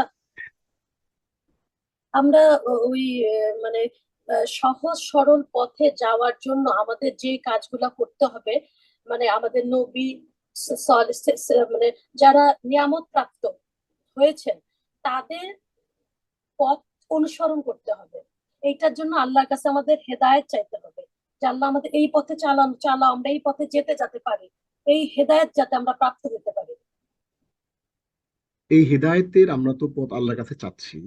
আমরা ওই মানে সহজ সরল পথে যাওয়ার জন্য আমাদের যে কাজগুলা করতে হবে, মানে আমাদের নবী মানে যারা নিয়ামত প্রাপ্ত হয়েছেন তাদের পথ অনুসরণ করতে হবে। এইটার জন্য আল্লাহর কাছে আমাদের হেদায়েত চাইতে হবে যে আল্লাহ আমাদের এই পথে চালাও, আমরা এই পথে যেতে পারি, এই হেদায়েত যাতে আমরা প্রাপ্ত হতে পারি। এই হেদায়েতের আমরা তো পথ আল্লাহর কাছে চাচ্ছি,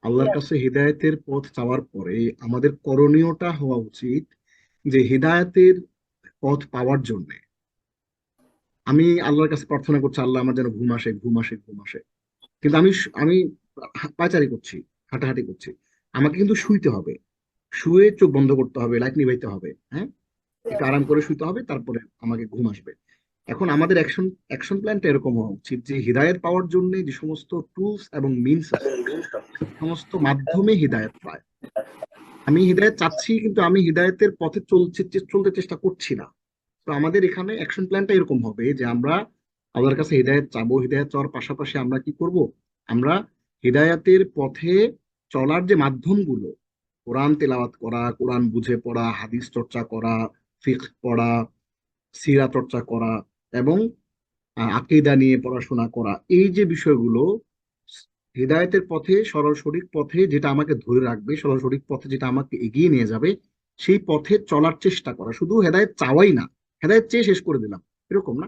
আল্লাহর Yeah. কাছে হেদায়েতের পথ চাওয়ার পরে আমাদের করণীয়টা হওয়া উচিত যে হেদায়েতের পথ পাওয়ার জন্য আমি আল্লাহর কাছে প্রার্থনা করছি আল্লাহ আমার যেন ঘুম আসে, ঘুম আসে, ঘুম আসে। কিন্তু আমি পায়চারি করছি, হাঁটাহাঁটি করছি। আমাকে কিন্তু শুইতে হবে, শুয়ে চোখ বন্ধ করতে হবে, লাইট নিভাইতে হবে, হ্যাঁ, একটু Yeah. আরাম করে শুইতে হবে, তারপরে আমাকে ঘুম আসবে। এখন আমাদের অ্যাকশন প্ল্যানটা এরকম হওয়া উচিত যে হিদায়ত পাওয়ার জন্য যে সমস্ত টুলস এবং মিনস আছে, সমস্ত মাধ্যমে হিদায়ত পায়। আমি হিদায়ত চাচ্ছি কিন্তু আমি হিদায়তের পথে চলতে চেষ্টা করছি না। তো আমাদের এখানে অ্যাকশন প্ল্যানটা এরকম হবে যে আমরা আল্লাহর কাছে হিদায়ত চাবো, হিদায়ত চাওয়ার পাশাপাশি আমরা কি করব, আমরা হিদায়াতের পথে চলার যে মাধ্যমগুলো, কোরআন তেলাওয়াত করা, কোরআন বুঝে পড়া, হাদিস চর্চা করা, ফিকহ পড়া, সিরা চর্চা করা, এবং আকীদা নিয়ে পড়াশোনা করা, এই যে বিষয়গুলো হিদায়তের পথে, সরল সঠিক পথে যেটা আমাকে ধরে রাখবে, সরল সঠিক পথে যেটা আমাকে এগিয়ে নিয়ে যাবে, সেই পথে চলার চেষ্টা করা। শুধু হেদায়েত চাওয়াই না, হেদায়েত চেয়ে শেষ করে দিলাম এরকম না,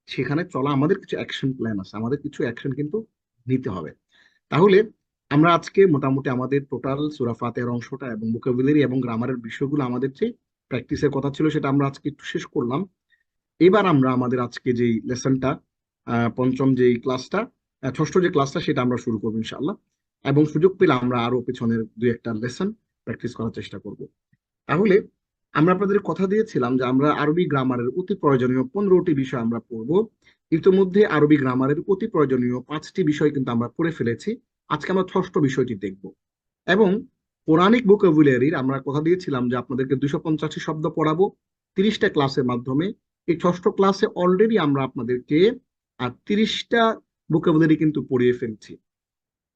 সেখানে চলা আমাদের কিছু অ্যাকশন প্ল্যান আছে, আমাদের কিছু অ্যাকশন কিন্তু নিতে হবে। তাহলে আমরা আজকে মোটামুটি আমাদের টোটাল সূরা ফাতিহার অংশটা এবং ভোকাবুলারি এবং গ্রামারের বিষয়গুলো আমাদের যে প্র্যাকটিসের কথা ছিল সেটা আমরা আজকে একটু শেষ করলাম। এবার আমরা আমাদের আজকে যেই লেসনটা, পঞ্চম যেই ক্লাসটা, ষষ্ঠ যে ক্লাসটা, সেটা আমরা শুরু করবো ইনশাআল্লাহ। এবং সুযোগ পেলে আমরা আরো পেছনের দুই একটা লেসন প্র্যাকটিস করার চেষ্টা করব। তাহলে আমরা আপনাদের কথা দিয়েছিলাম যে আমরা আরবি গ্রামারের অতি প্রয়োজনীয় 15টি বিষয় আমরা পড়বো। ইতিমধ্যে আরবি গ্রামারের অতি প্রয়োজনীয় 5টি বিষয় কিন্তু আমরা পড়ে ফেলেছি। আজকে আমরা ষষ্ঠ বিষয়টি দেখব। এবং পৌরাণিক ভোকাবুলারির আমরা কথা দিয়েছিলাম যে আপনাদেরকে 250টি শব্দ পড়াবো 30টা ক্লাসের মাধ্যমে। এই ষষ্ঠ ক্লাসে অলরেডি আমরা আপনাদেরকে 30টা ভোকাবুলারি কিন্তু পড়িয়ে ফেলছি।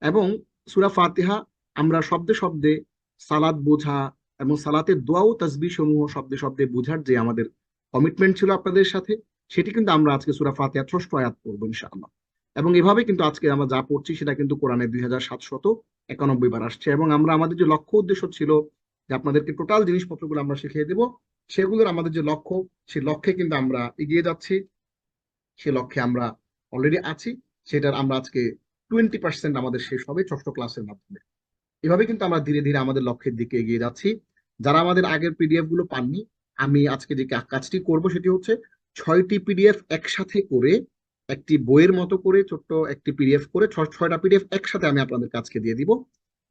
এবং সূরা ফাতিহা আমরা শব্দে শব্দে সালাত বোঝা এবং সালাতের দোয়া ও তাসবিহ সমূহ শব্দে শব্দে বোঝার যে আমাদের কমিটমেন্ট ছিল আপনাদের সাথে, সেটি কিন্তু আমরা আজকে সূরা ফাতিহার 6ষ্ঠ আয়াত পড়বো ইনশাআল্লাহ। এবং এভাবে কিন্তু আজকে আমরা যা পড়ছি সেটা কিন্তু কোরআনে 2791 বার আসছে। এবং আমরা আমাদের যে লক্ষ্য উদ্দেশ্য ছিল যে আপনাদেরকে টোটাল জিনিসপত্রগুলো আমরা শিখিয়ে দেব, সেগুলোর আমাদের যে লক্ষ্য, সেই লক্ষ্যে কিন্তু আমরা এগিয়ে যাচ্ছি, সে লক্ষ্যে আমরা অলরেডি আছি। সেটার আমরা আজকে 20% আমাদের শেষ হবে 6ষ্ঠ ক্লাসের মাধ্যমে। এভাবে কিন্তু আমরা ধীরে ধীরে আমাদের লক্ষ্যের দিকে এগিয়ে যাচ্ছি। যারা আমাদের আগের পিডিএফ গুলো পাননি, আমি আজকে যে কাজটি করব সেটি হচ্ছে 6টি পিডিএফ একসাথে করে একটি বইয়ের মতো করে ছোট্ট একটি পিডিএফ করে 6টা পিডিএফ একসাথে আমি আপনাদের কাছকে দিয়ে দিব।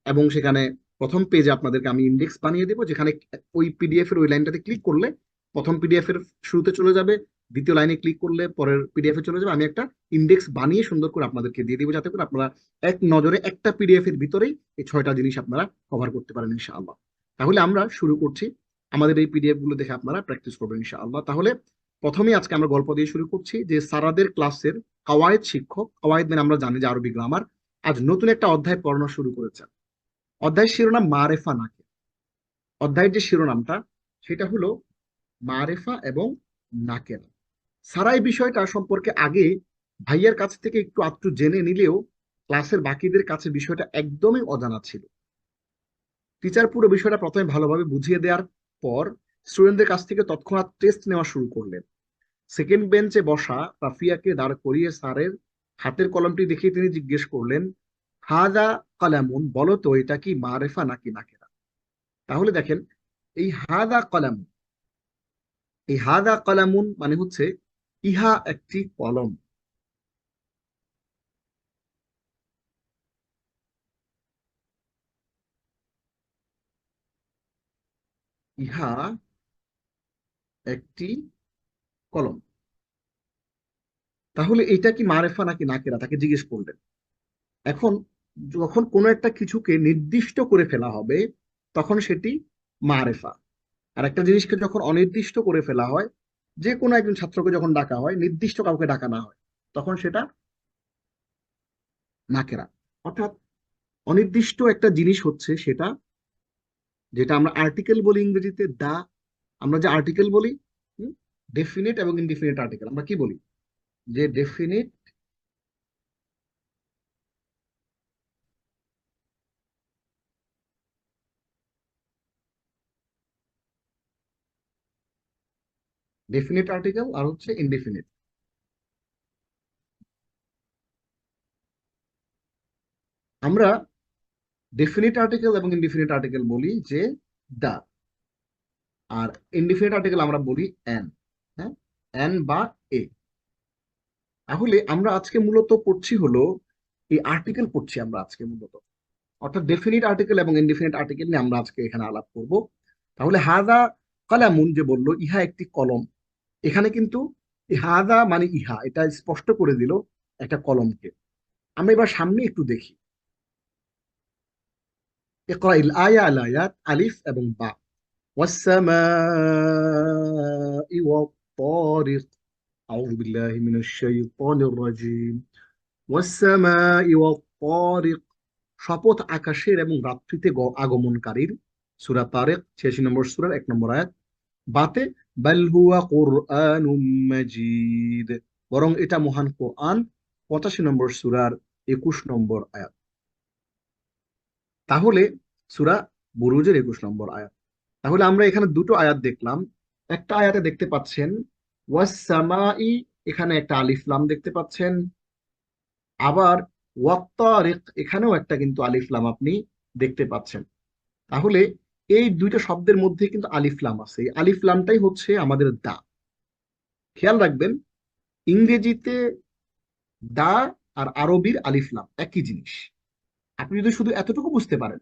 এবং সেখানে প্রথম পেজে আপনাদেরকে আমি ইন্ডেক্স বানিয়ে দেবো, যেখানে ওই পিডিএফ এর ওই লাইনটাতে ক্লিক করলে প্রথম পিডিএফ এর শুরুতে চলে যাবে, দ্বিতীয় লাইনে ক্লিক করলে পরের পিডিএফ এ চলে যাবে। আমি একটা ইন্ডেক্স বানিয়ে সুন্দর করে আপনাদেরকে দিয়ে দিব, যাতে করে আপনারা এক নজরে একটা পিডিএফ এর ভিতরেই এই 6টা জিনিস আপনারা কভার করতে পারেন ইনশাআল্লাহ। তাহলে আমরা শুরু করছি। আমাদের এই পিডিএফ গুলো দেখে আপনারা প্র্যাকটিস করবেন ইনশাআল্লাহ। তাহলে প্রথমেই আজকে আমরা গল্প দিয়ে শুরু করছি যে সারাদের ক্লাসের কাওয়ায়েদ শিক্ষক, কাওয়ায়েদ মানে আমরা জানি যে আরবি গ্রামার, আজ নতুন একটা অধ্যায় পড়ানো শুরু করেছেন। অধ্যায়ের শিরোনাম মারেফা নাকেরা। অধ্যায়ের যে শিরোনামটা সেটা হলো মারেফা এবং নাকেরা। সারা এই বিষয়টা সম্পর্কে আগে ভাইয়ার কাছ থেকে একটু আধটু জেনে নিলেও ক্লাসের বাকিদের কাছে বিষয়টা একদমই অজানা ছিল। টিচার পুরো বিষয়টা প্রথমে ভালোভাবে বুঝিয়ে দেওয়ার পর স্টুডেন্টদের কাছ থেকে তৎক্ষণাৎ টেস্ট নেওয়া শুরু করলেন। সেকেন্ড বেঞ্চে বসা রাফিয়াকে দাঁড় করিয়ে স্যারের হাতের কলমটি দেখিয়ে তিনি জিজ্ঞেস করলেন, হাদা কালামুন, বলো তো এটা কি মারেফা নাকি নাকেরা? তাহলে দেখেন, এই হাদা কলামুন, এই হাদা কলামুন মানে হচ্ছে ইহা একটি কলম। ইহা একটি কলম। তাহলে এটা কি মারেফা নাকি নাকেরা তাকে জিজ্ঞেস করলেন। এখন যখন কোনো একটা কিছুকে নির্দিষ্ট করে ফেলা হবে তখন সেটি মারেফা। আর একটা জিনিসকে যখন অনির্দিষ্ট করে ফেলা হয়, যে কোনো একজন ছাত্রকে যখন ডাকা হয়, নির্দিষ্ট কাউকে ডাকা না হয়, তখন সেটা নাকেরা। অর্থাৎ অনির্দিষ্ট একটা জিনিস হচ্ছে সেটা, যেটা আমরা আর্টিকেল বলি ইংরেজিতে দা। আমরা যে আর্টিকেল বলি, ডেফিনিট এবং ইনডিফিনিট আর্টিকেল, আমরা কি বলি যে ডেফিনিট ডেফিনিট আর্টিকেল আর হচ্ছে ইনডিফিনিট। আমরা ডেফিনিট আর্টিকেল এবং ইনডিফিনিট আর্টিকেল বলি যে দা, আর ইনডিফিনিট আর্টিকেল আমরা বলি এন। হ্যাঁ, এন বা এ। তাহলে আমরা আজকে মূলত পড়ছি হলো এই আর্টিকেল পড়ছি আমরা আজকে মূলত, অর্থাৎ ডেফিনিট আর্টিকেল এবং ইনডিফিনিট আর্টিকেল নিয়ে আমরা আজকে এখানে আলাপ করব। তাহলে হাদা কালামুন যে বললো ইহা একটি কলম, এখানে কিন্তু হাদা মানে ইহা, এটা স্পষ্ট করে দিল একটা কলমকে। আমরা এবার সামনে একটু দেখি, ইকরাইল আয়া আল আয়াত, আলিফ এবং বা। ওয়াসসামাই ওয়াত-তারিক, আউযু বিল্লাহি মিনাশ শাইতানির রাজিম। ওয়াসসামাই ওয়াত-তারিক, শপথ আকাশের এবং রাত্রিতে আগমনকারীর। সূরা তারিক 86 নম্বর সূরার 1 নম্বর আয়াত। বাতে বাল হুয়া কুরআনুম মাজিদ, বরং এটা মহান কোরআন 85 নম্বর সূরার 21 নম্বর আয়াত। তাহলে সূরা বুরুজের 21 নম্বর আয়াত। তাহলে আমরা এখানে দুটো আয়াত দেখলাম। একটা আয়াতে দেখতে পাচ্ছেন ওয়াসসামাই, এখানে একটা আলিফ লাম দেখতে পাচ্ছেন। আবার ওয়াত-তারিক, এখানেও একটা কিন্তু আলিফ লাম আপনি দেখতে পাচ্ছেন। তাহলে এই দুইটা শব্দের মধ্যে কিন্তু আলিফ লাম আছে, এই আলিফ লামটাই হচ্ছে আমাদের দা। খেয়াল রাখবেন, ইংরেজিতে দা আর আরবির আলিফ লাম একই জিনিস। আপনি যদি শুধু এতটুকু বুঝতে পারেন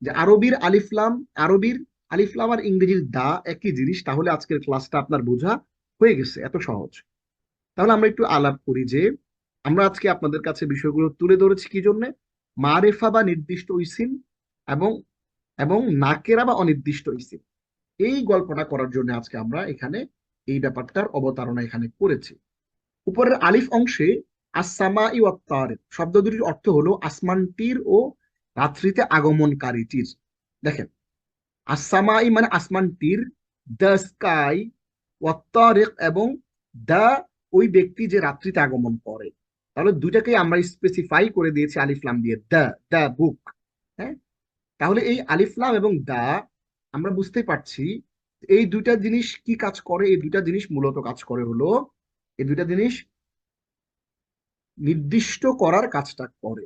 যে আরবির আলিফ লাম, আরবির আলিফ লাম আর ইংরেজির দা একই জিনিস, তাহলে আজকের ক্লাসটা আপনার বোঝা হয়ে গেছে, এত সহজ। তাহলে আমরা একটু আলাপ করি যে আমরা আজকে আপনাদের কাছে বিষয়গুলো তুলে ধরেছি কি জন্য, মারেফা বা নির্দিষ্ট ইসিম এবং এবং নাকেরা বা অনির্দিষ্ট ইসিম, এই গল্পটা করার জন্য আজকে আমরা এখানে এই ব্যাপারটার অবতারণা এখানে করেছি। উপরের আলিফ অংশে আসসামাই ওয়াত তারিক শব্দ দুটির অর্থ হলো আসমানটির ও রাত্রিতে আগমনকারীটির। দেখেন, আসসামাই মানে আসমানটির, দ্য স্কাই, ওয়াত তারিক এবং দা ওই ব্যক্তি যে রাত্রিতে আগমন করে। তাহলে দুইটাকে আমরা স্পেসিফাই করে দিয়েছি আলিফ লাম দিয়ে, দা দা বুক। হ্যাঁ, তাহলে এই আলিফ লাম এবং দা আমরা বুঝতে পারছি এই দুইটা জিনিস কি কাজ করে। এই দুইটা জিনিস মূলত কাজ করে হলো, এই দুইটা জিনিস নির্দিষ্ট করার কাজটা করে।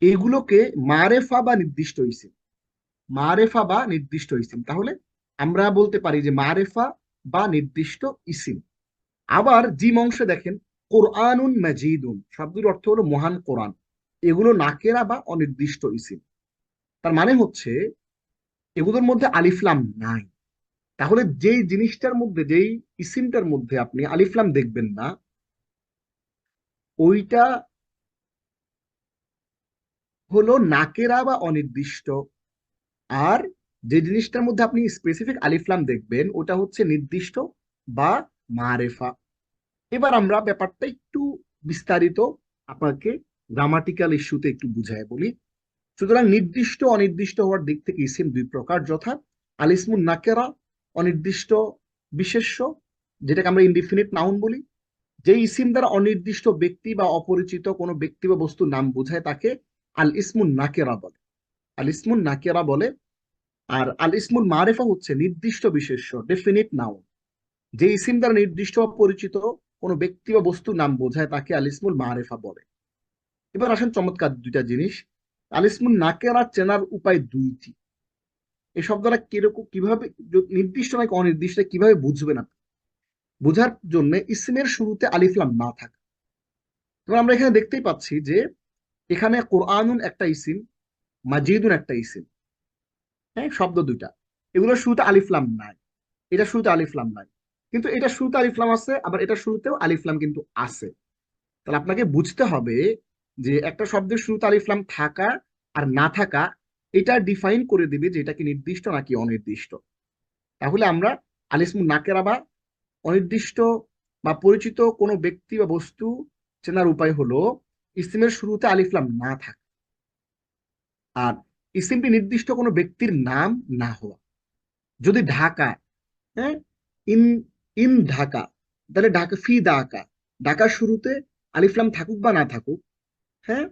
এগুলোকে মারেফা বা নির্দিষ্ট ইসিম, মারেফা বা নির্দিষ্ট ইসিম। তাহলে আমরা বলতে পারি যে মারেফা বা নির্দিষ্ট ইসিম। আবার জিম অংশে দেখেন কোরআনুন মাজিদুন, শব্দের অর্থ হলো মহান কোরআন। এগুলো নাকেরা বা অনির্দিষ্ট ইসিম। তার মানে হচ্ছে এগুলোর মধ্যে আলিফলাম নাই। তাহলে যেই জিনিসটার মধ্যে, যেই ইসিমটার মধ্যে আপনি আলিফলাম দেখবেন না, ওইটা হলো নাকেরা বা অনির্দিষ্ট। আর যে জিনিসটার মধ্যে আপনি স্পেসিফিক আলিফলাম দেখবেন ওটা হচ্ছে নির্দিষ্ট বা মারেফা। এবার আমরা ব্যাপারটা একটু বিস্তারিত আপনাকে গ্রামাটিক্যাল ইস্যুতে একটু বুঝায় বলি। সুতরাং নির্দিষ্ট অনির্দিষ্ট হওয়ার দিক থেকে ইসিম দুই প্রকার, যথা আলিসমুন নাকেরা, অনির্দিষ্ট বিশেষ্য, যেটাকে আমরা ইনডিফিনিট নাউন বলি। যে ইসিম দ্বারা অনির্দিষ্ট ব্যক্তি বা অপরিচিত কোনো ব্যক্তি বা বস্তুর নাম বোঝায় তাকে আল ইসমুন নাকেরা বলে, আল ইসমুন নাকেরা বলে। আর আল ইসমুল মারেফা হচ্ছে নির্দিষ্ট বিশেষ্য, ডেফিনিট নাউন। যে ইসিম দ্বারা নির্দিষ্ট বা পরিচিত কোনো ব্যক্তি বা বস্তুর নাম বোঝায় তাকে আল ইসমুল মারেফা বলে। এবার আসেন চমৎকার দুইটা জিনিস, আল ইসমুল নাকেরা চেনার উপায় দুইটি। এই শব্দটা কিরকম, কিভাবে নির্দিষ্ট নাকি অনির্দিষ্ট কিভাবে বুঝবেন আপনি? বোঝার জন্য ইসমের শুরুতে আলিফলাম না থাকা। যেমন আমরা এখানে দেখতেই পাচ্ছি যে এখানে কোরআনুন একটা ইসিম, মাজিদুন একটা ইসিম। হ্যাঁ, শব্দ দুইটা, এগুলোর শুরুতে আলিফলাম নাই। এটা শুরুতে আলিফলাম নাই, কিন্তু এটা শুরুতে আলিফলাম আছে, আবার এটা শুরুতেও আলিফলাম কিন্তু আছে। তাহলে আপনাকে বুঝতে হবে যে একটা শব্দের শুরুতে আলিফলাম থাকা আর না থাকা এটা ডিফাইন করে দিবে যে এটা কি নির্দিষ্ট নাকি অনির্দিষ্ট। তাহলে আমরা আলিসমুন নাকেরা বা অনির্দিষ্ট বা পরিচিত কোনো ব্যক্তি বা বস্তু চেনার উপায় হলো ইসিমের শুরুতে আলিফলাম না থাকা আর ইসিমটি নির্দিষ্ট কোনো ব্যক্তির নাম না হওয়া। যদি ঢাকা, হ্যাঁ, ইন ইন ঢাকা, তাহলে ঢাকা ফি ঢাকা, ঢাকার শুরুতে আলিফলাম থাকুক বা না থাকুক, হ্যাঁ,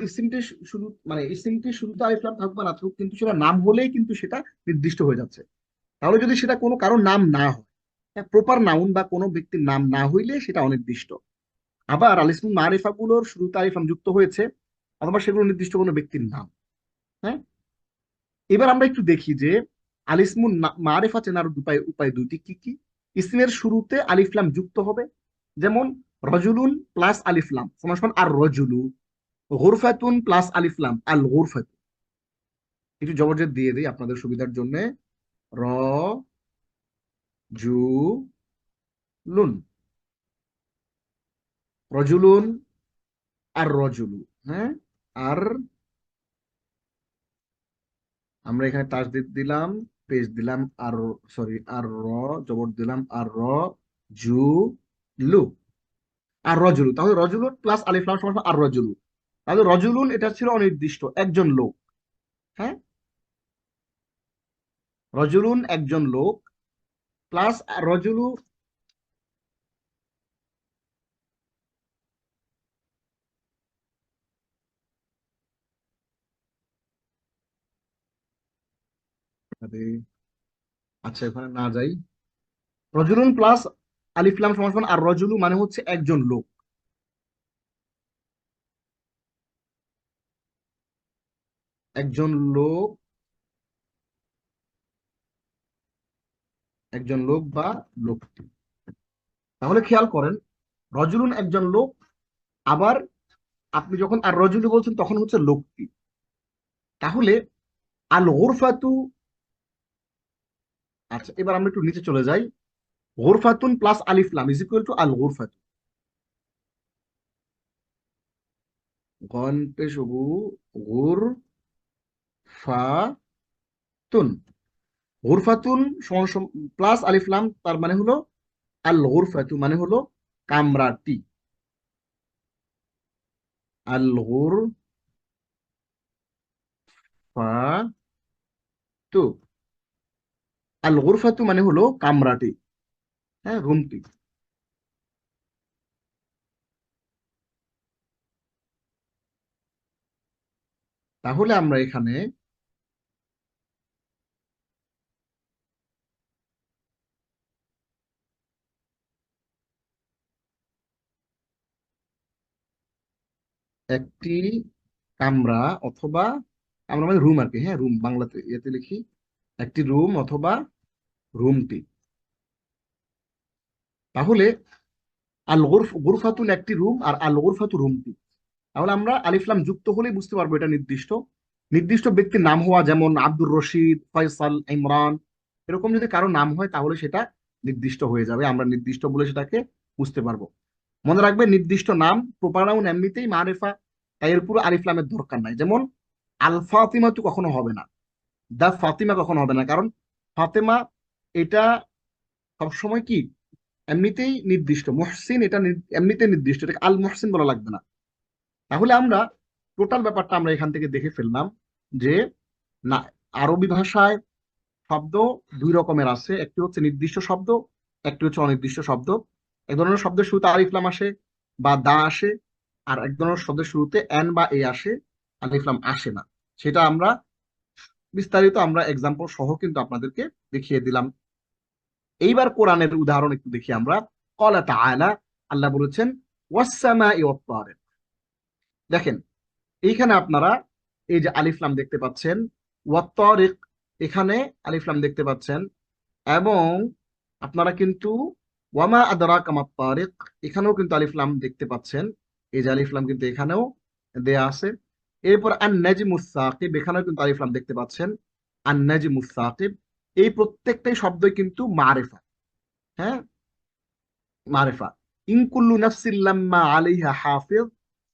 ইসিমটি শুরু মানে ইসিমটি শুরুতে আলিফলাম থাকুক বা না থাকুক, কিন্তু সেটা নাম হলেই কিন্তু সেটা নির্দিষ্ট হয়ে যাচ্ছে। তাহলে যদি সেটা কোনো কারোর নাম না হয়, প্রপার নাউন বা কোনো ব্যক্তির নাম না হইলে সেটা অনির্দিষ্ট। আবার আলিসমুল মারিফা গুলোর শুরুতে আলিফলাম যুক্ত হয়েছে, অথবা সেগুলো নির্দিষ্ট কোনো ব্যক্তির নাম। হ্যাঁ, এবার আমরা একটু দেখি যে আলিসমুল মারিফা চেনার উপায় উপায় দুইটি কি কি। ইসমের শুরুতে আলিফলাম যুক্ত হবে, যেমন রজুলুন প্লাস আলিফলাম সমান সমান আর রজুলু, গুরফাতুন প্লাস আলিফলাম আল গুরফাতু। একটু জবরজের দিয়ে দিই আপনাদের সুবিধার জন্য, র জু লুন, রজুলুন আর রজুলু। হ্যাঁ, আর আমরা এখানে তাসদিদ দিলাম, পেশ দিলাম, আর সরি আর র জবর দিলাম, আর র জু লু, আর রজুলু। তাহলে রজুলুন প্লাস আলিফলাম সমান আর রজুলু। তাহলে রজুলুন এটা ছিল অনির্দিষ্ট, একজন লোক। হ্যাঁ, রজুলুন একজন লোক প্লাস রজুলু, আচ্ছা এখানে না যাই, রজুলুন প্লাস আলিফলাম সমান সমান আর রজুলু মানে হচ্ছে একজন লোক। একজন লোক, একজন লোক বা লোকটি। তাহলে খেয়াল করেন রজুলুন একজন লোক, আবার আপনি যখন আর রজুলু বলছেন তখন হচ্ছে লোকটি। তাহলে আল গুরফাতু, আচ্ছা এবার আমরা একটু নিচে চলে যাই, গুরফাতুন প্লাস আলিফলাম ইজ ইকুয়াল টু আল গুরফাতু। গন পেশ গু, গুর ফা তুন, গুরফাতুন প্লাস আলিফলাম, তার মানে হলো আল গুরফাতু মানে হলো কামরাটি, আল গুরফাতু, আল গুরফাতু মানে হলো কামরাটি। হ্যাঁ, রুমটি। তাহলে আমরা এখানে একটি কামরা অথবা আমরা মানে রুম আর কি, হ্যাঁ রুম বাংলাতে ইয়েতে লিখি একটি রুম অথবা রুমটি। তাহলে গুরফাতুন একটি রুম আর আল গুরফাতু রুমটি। তাহলে আমরা আলিফলাম যুক্ত হলেই বুঝতে পারবো এটা নির্দিষ্ট নির্দিষ্ট ব্যক্তির নাম হওয়া, যেমন আব্দুর রশিদ, ফয়সাল, ইমরান, এরকম যদি কারো নাম হয় তাহলে সেটা নির্দিষ্ট হয়ে যাবে, আমরা নির্দিষ্ট বলে সেটাকে বুঝতে পারবো। মনে রাখবে নির্দিষ্ট নাম প্রপার নাউন এমনিতেই মারেফা, তাই এর পুরো আলিফলামের দরকার নাই। যেমন আল ফাতিমা তো কখনো হবে না, দা ফাতিমা কখনো হবে না, কারণ ফাতেমা এটা সবসময় কি এমনিতেই নির্দিষ্ট, মুহসিন এটা এমনিতেই নির্দিষ্ট, এটাকে আল মুহসিন বলা লাগবে না। তাহলে আমরা টোটাল ব্যাপারটা আমরা এখান থেকে দেখে ফেললাম যে না, আরবি ভাষায় শব্দ দুই রকমের আছে, একটি হচ্ছে নির্দিষ্ট শব্দ, একটি হচ্ছে অনির্দিষ্ট শব্দ। এক ধরনের শব্দের শুরুতে আলিফলাম আসে বা দা আসে, আর এক ধরনের শব্দের শুরুতে এন বা এ আসে, আলিফলাম আসে না। সেটা আমরা বিস্তারিত আমরা এক্সাম্পল সহ কিন্তু আপনাদেরকে দেখিয়ে দিলাম। এইবার কোরআনের উদাহরণ একটু দেখি আমরা। ক্বালা তাআলা, আল্লাহ বলেছেন ওয়াস-সামাই ওয়াত-তারিক। দেখেন এইখানে আপনারা এই যে আলিফলাম দেখতে পাচ্ছেন, ওয়াত-তারিক এখানে আলিফলাম দেখতে পাচ্ছেন, এবং আপনারা কিন্তু ওয়ামা আদরাকা মাত-তারিক এখানেও কিন্তু আলিফলাম দেখতে পাচ্ছেন। এই যে আলিফলাম কিন্তু এখানেও দেয়া আছে। এরপর আন-নাজমুস সাকিব এখানেও কিন্তু আলিফলাম দেখতে পাচ্ছেন, আন-নাজমুস সাকিব। এই প্রত্যেকটাই শব্দই কিন্তু মারিফা, হ্যাঁ মারিফা। ইন কুল্লু নাফসিন লাম্মা আলাইহা হাফিজ,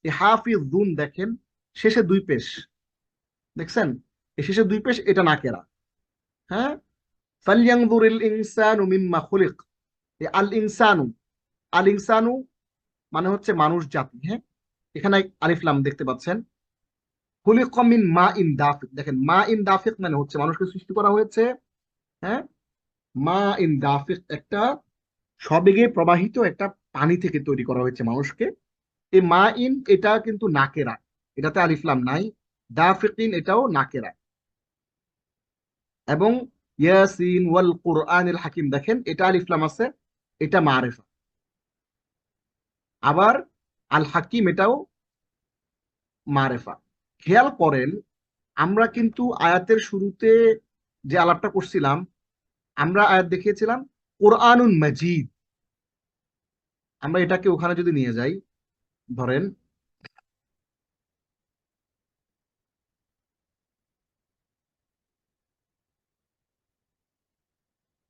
এই হাফিজুন দেখেন শেষে দুই পেশ, দেখছেন এই শেষে দুই পেশ, এটা নাকেরা। হ্যাঁ, ফালইয়ানজুরিল ইনসানু মিম্মা খুলিক, এই আল ইনসানু, আল ইনসানু মানে হচ্ছে মানুষ জাতি। হ্যাঁ, এখানে আলিফ লাম দেখতে পাচ্ছেন। খুলিক মিন মা ইন দাফিক, দেখেন মা ইন দাফিক মানে হচ্ছে মানুষকে সৃষ্টি করা হয়েছে, হ্যাঁ মা ইন দাফিক একটা সবেগে প্রবাহিত একটা পানি থেকে তৈরি করা হয়েছে মানুষকে। এই মা ইন এটা কিন্তু নাকেরা, এটাতে আলিফ লাম নাই। দাফিকিন এটাও নাকেরা। এবং ইয়াসিন ওয়াল কুরআনিল হাকিম দেখেন এটা আলিফ লাম আছে, এটা মারিফা। আবার আল হাকিম এটাও মারেফা। খেয়াল করেন আমরা কিন্তু আয়াতের শুরুতে যে আলাপটা করছিলাম, আমরা আয়াত দেখিয়েছিলাম কোরআনুন মাজিদ। আমরা এটাকে ওখানে যদি নিয়ে যাই, ধরেন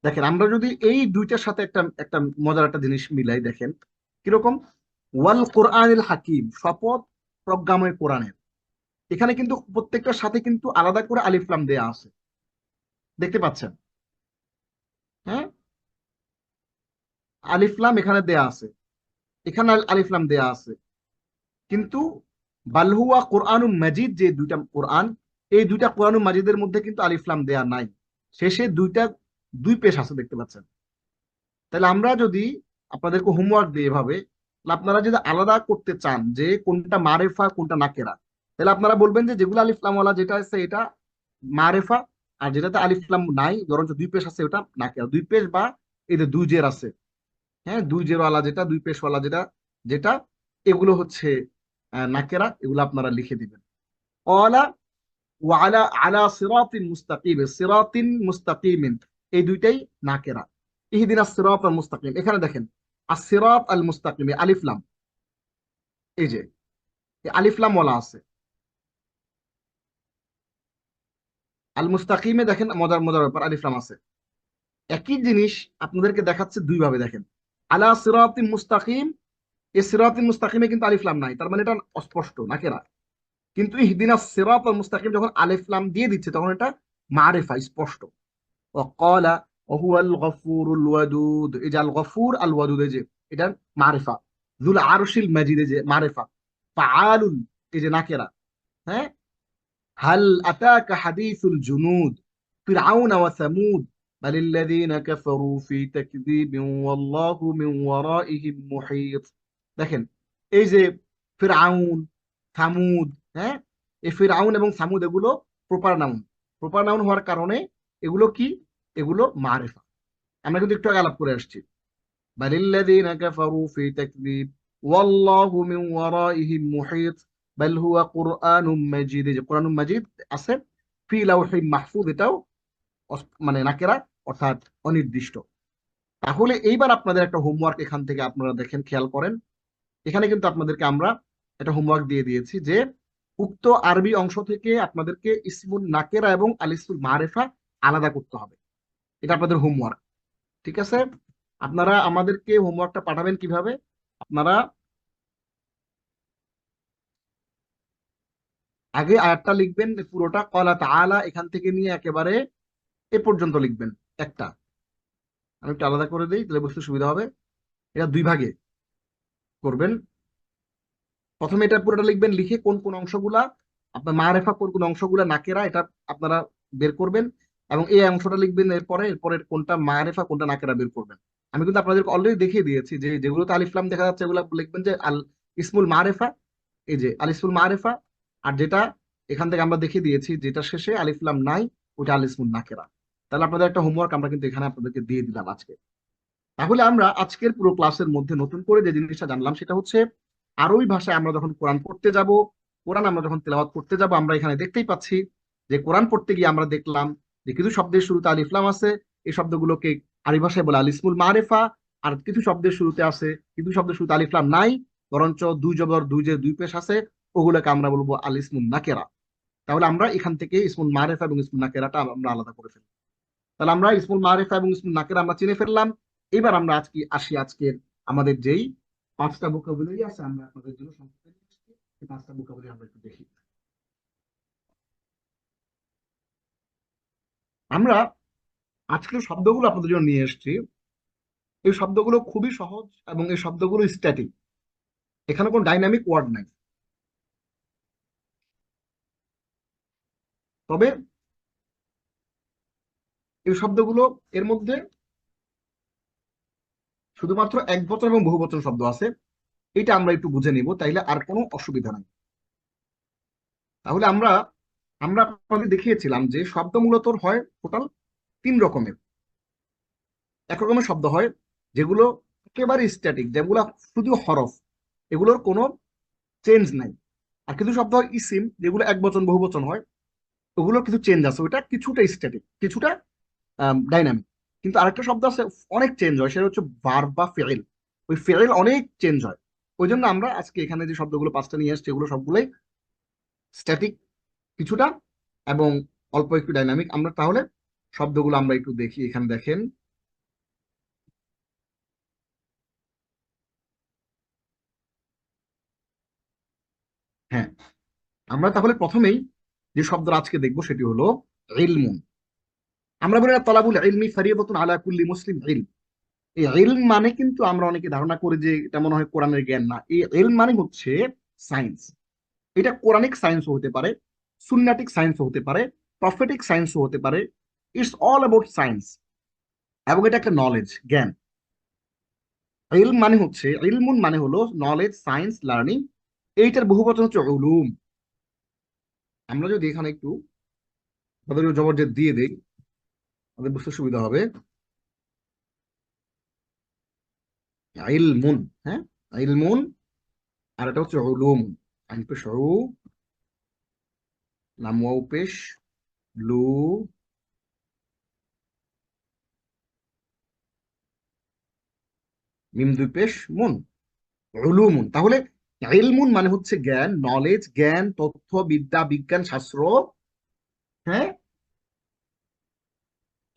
দেখেন আমরা যদি এই দুইটার সাথে একটা একটা মজার একটা জিনিস মিলাই, দেখেন কিরকম। ওয়াল কোরআনিল হাকিম শপথ প্রজ্ঞাময় কোরআনের, এখানে কিন্তু প্রত্যেকটার সাথে কিন্তু আলাদা করে আলিফ লাম দেয়া আছে, দেখতে পাচ্ছেন? হ্যাঁ, আলিফ লাম এখানে দেয়া আছে, এখানে আলিফ লাম দেয়া আছে, কিন্তু বালহুয়া কোরআনুন মাজিদ যে দুইটা কোরআন, এই দুইটা কোরআনুন মাজিদের মধ্যে কিন্তু আলিফ লাম দেয়া নাই, শেষে দুই পেশ আছে, দেখতে পাচ্ছেন? তাহলে আমরা যদি আপনাদেরকে হোমওয়ার্ক দিই এভাবে, তাহলে আপনারা যদি আলাদা করতে চান যে কোনটা মারেফা কোনটা নাকেরা, তাহলে আপনারা বলবেন যে যেগুলো আলিফলামওয়ালা যেটা আছে এটা মারেফা, আর যেটাতে আলিফলাম নাই বরঞ্চ দুই পেশ আছে ওটা নাকেরা। দুই পেশ বা এই যে দুই জের আছে, হ্যাঁ দুই জেরওয়ালা যেটা, দুই পেশওয়ালা যেটা যেটা এগুলো হচ্ছে নাকেরা, এগুলো আপনারা লিখে দিবেন। অলা ওয়ালা আলা সিরাতিন মুস্তাকিম, সিরাতিন মুস্তাকিমিন এই দুইটাই নাকেরা। ইহদিনাস সিরাতাল মুস্তাকিম এখানে দেখেন as-সিরাত আল মুস্তাকিম আলিফ লাম, এই যে আলিফ লাম ওয়ালা আছে। আল মুস্তাকিমে দেখেন মজার মজার ব্যাপার, আলিফ লাম আছে। একই জিনিস আপনাদেরকে দেখাচ্ছে দুই ভাবে, দেখেন আলা সিরাতিন মুস্তাকিম, এই সিরাতিন মুস্তাকিমে কিন্তু আলিফ লাম নাই, তার মানে এটা অস্পষ্ট নাকেরা। কিন্তু ইহদিনাস সিরাতাল মুস্তাকিম যখন আলিফ লাম দিয়ে দিচ্ছে তখন এটা মারিফা, স্পষ্ট। وقال وهو الغفور الودود, এই যে আল গফুর আল ওয়াদুদ এই যে এটা মারিফা। যুল আরশিল মাজিদ এই যে মারিফা। ফাআলুন এই যে নাকেরা। হ্যাঁ, হাল আতাকা হাদিসুল জুনুদ ফিরআউন ওয়া সামুদ, বালিল্লাযীনা কাফারু ফি তাকযীবিন ওয়াল্লাহু মিন ওয়ারাইহিম মুহীত। দেখেন এই যে ফিরআউন, থামুদ, হ্যাঁ, এই ফিরআউন এবং থামুদ এগুলো প্রপার নাউন। প্রপার নাউন হওয়ার কারণে এগুলো কি? এগুলো মারিফা। আমরা কিন্তু একটু আগে আলাপ করে আসছি। বালিল্লাযীনা কাফারু ফি তাকযীব ওয়াল্লাহু মিন ওয়ারাইহিম মুহীত বাল হুয়া কুরআনুম মাজিদ। এই যে কুরআনুম মাজিদ আছে, ফি লাওহিম মাহফুজ, এটাও মানে নাকেরা, অর্থাৎ অনির্দিষ্ট। তাহলে এইবার আপনাদের একটা হোমওয়ার্ক এখান থেকে আপনারা দেখেন, খেয়াল করেন। এখানে কিন্তু আপনাদেরকে আমরা একটা হোমওয়ার্ক দিয়ে দিয়েছি যে উক্ত আরবি অংশ থেকে আপনাদেরকে ইসমুল নাকেরা এবং আলিসুল মারেফা আলাদা করতে হবে। এটা আপনাদের হোমওয়ার্ক, ঠিক আছে? আপনারা আমাদেরকে হোমওয়ার্কটা পাঠাবেন কিভাবে? আপনারা আগে আয়াতটা লিখবেন পুরোটা, ক্বালা তাআলা এখান থেকে নিয়ে একেবারে এ পর্যন্ত লিখবেন একটা। আমি একটু আলাদা করে দিই, তাহলে বুঝতে সুবিধা হবে। এটা দুই ভাগে করবেন। প্রথমে এটা পুরোটা লিখবেন, লিখে কোন কোন অংশগুলা আপনার মারেফা, কোন কোন অংশগুলা নাকেরা, এটা আপনারা বের করবেন। এবং এই অংশটা লিখবেন এরপরে কোনটা মারেফা কোনটা নাকেরা বের করবেন। আমি কিন্তু আপনাদেরকে অলরেডি দেখিয়ে দিয়েছি যে যেগুলোতে আলিফ লাম দেখা যাচ্ছে এগুলো লিখবেন যে আল ইসমুল মারেফা, এই যে আল ইসমুল মারেফা। আর যেটা এখান থেকে আমরা দেখিয়ে দিয়েছি যেটা শেষে আলিফ লাম নাই, ওটা আল ইসমুল নাকেরা। তাহলে আপনাদের একটা হোমওয়ার্ক আমরা কিন্তু এখানে আপনাদেরকে দিয়ে দিলাম আজকে। তাহলে আমরা আজকের পুরো ক্লাসের মধ্যে নতুন করে যে জিনিসটা জানলাম সেটা হচ্ছে আরবি ভাষায় আমরা যখন কোরআন পড়তে যাব, কোরআন আমরা যখন তেলাওয়াত করতে যাব, আমরা এখানে দেখতেই পাচ্ছি যে কোরআন পড়তে গিয়ে আমরা দেখলাম যে কিছু শব্দের শুরুতে আলিফ লাম আছে, এই শব্দগুলোকে আরবি ভাষায় বলে আল ইসমুল মারেফা। আর কিছু শব্দের শুরুতে আছে, কিছু শব্দের শুরুতে আলিফ লাম নাই, বরঞ্চ দুই জবর দুই যে দুই পেশ আছে, ওগুলোকে আমরা বলবো আল ইসমুল নাকেরা। তাহলে আমরা এখান থেকে ইসমুল মারেফা এবং ইসমুল নাকেরাটা আমরা আলাদা করে ফেলবো। তাহলে আমরা ইসমুল মারিফা এবং ইসমুল নাকেরা আমরা চিনে ফেললাম। এবার আমরা আজকের আমাদের যেই 5টা ভোকাবুলারি আছে, আমরা আপনাদের জন্য সংক্ষেপে নিয়ে আসছি। এই 5টা ভোকাবুলারি আমরা একটু দেখি। আমরা আজকের শব্দগুলো আপনাদের জন্য নিয়ে এসেছি। এই শব্দগুলো খুবই সহজ এবং এই শব্দগুলো স্ট্যাটিক, এখানে কোনো ডাইনামিক ওয়ার্ড নাই। তবে এই শব্দগুলো এর মধ্যে শুধুমাত্র একবচন এবং বহুবচন শব্দ আছে, এটা আমরা একটু বুঝে নিব, তাইলে আর কোনো অসুবিধা নাই। তাহলে আমরা আমরা আপনাদের দেখিয়েছিলাম যে শব্দ মূলত হয় টোটাল 3 রকমের। এক রকমের শব্দ হয় যেগুলো একেবারে স্ট্যাটিক, যেগুলো শুধু হরফ, এগুলোর কোনো চেঞ্জ নাই। আর কিছু শব্দ হয় ইসিম, যেগুলো একবচন বহুবচন হয়, ওগুলোর কিছু চেঞ্জ আছে, ওইটা কিছুটা স্ট্যাটিক কিছুটা ডাইনামিক। কিন্তু আরেকটা শব্দ আছে অনেক চেঞ্জ হয়, সেটা হচ্ছে ভার্ব বা ফেল। ওই ফেল অনেক চেঞ্জ হয়। ওই জন্য আমরা আজকে এখানে যে শব্দগুলো 5টা নিয়ে আসছি এগুলো সবগুলোই স্ট্যাটিক কিছুটা এবং অল্প একটু ডাইনামিক। আমরা তাহলে শব্দগুলো আমরা একটু দেখি। এখানে দেখেন, হ্যাঁ, আমরা তাহলে প্রথমেই যে শব্দ আজকে দেখবো সেটি হলো ইলমুন। আমরা বলি না তলাবুল ইলমি ফরিয়াদাতুন আলা কুল্লি মুসলিম ইলম। এই ইলম মানে কিন্তু আমরা অনেকে ধারণা করি যে এটা মনে হয় কোরআনের জ্ঞান। না, এই ইলম মানে হচ্ছে সায়েন্স। এটা কোরআনিক সায়েন্সও হতে পারে, সুন্নাটিক সায়েন্সও হতে পারে, প্রফেটিক সায়েন্সও হতে পারে। ইটস অল অ্যাবাউট সায়েন্স, এবং এটা একটা নলেজ, জ্ঞান। ইলম মানে হচ্ছে, ইলমুন মানে হলো নলেজ, সায়েন্স, লার্নিং। এইটার বহুবচন হচ্ছে উলুম। আমরা যদি এখানে একটু তাদের জবরজের দিয়ে দেই, আমাদের বুঝতে সুবিধা হবে। ইলমুন, হ্যাঁ, ইলমুন। আর এটা হচ্ছে উলুম। আইন পেশ উ, লাম ওয়াও পেশ লু, মিম দুই পেশ মুন, উলুমুন। তাহলে ইলমুন মানে হচ্ছে জ্ঞান, নলেজ, জ্ঞান, তথ্য, বিদ্যা, বিজ্ঞান, শাস্ত্র, হ্যাঁ।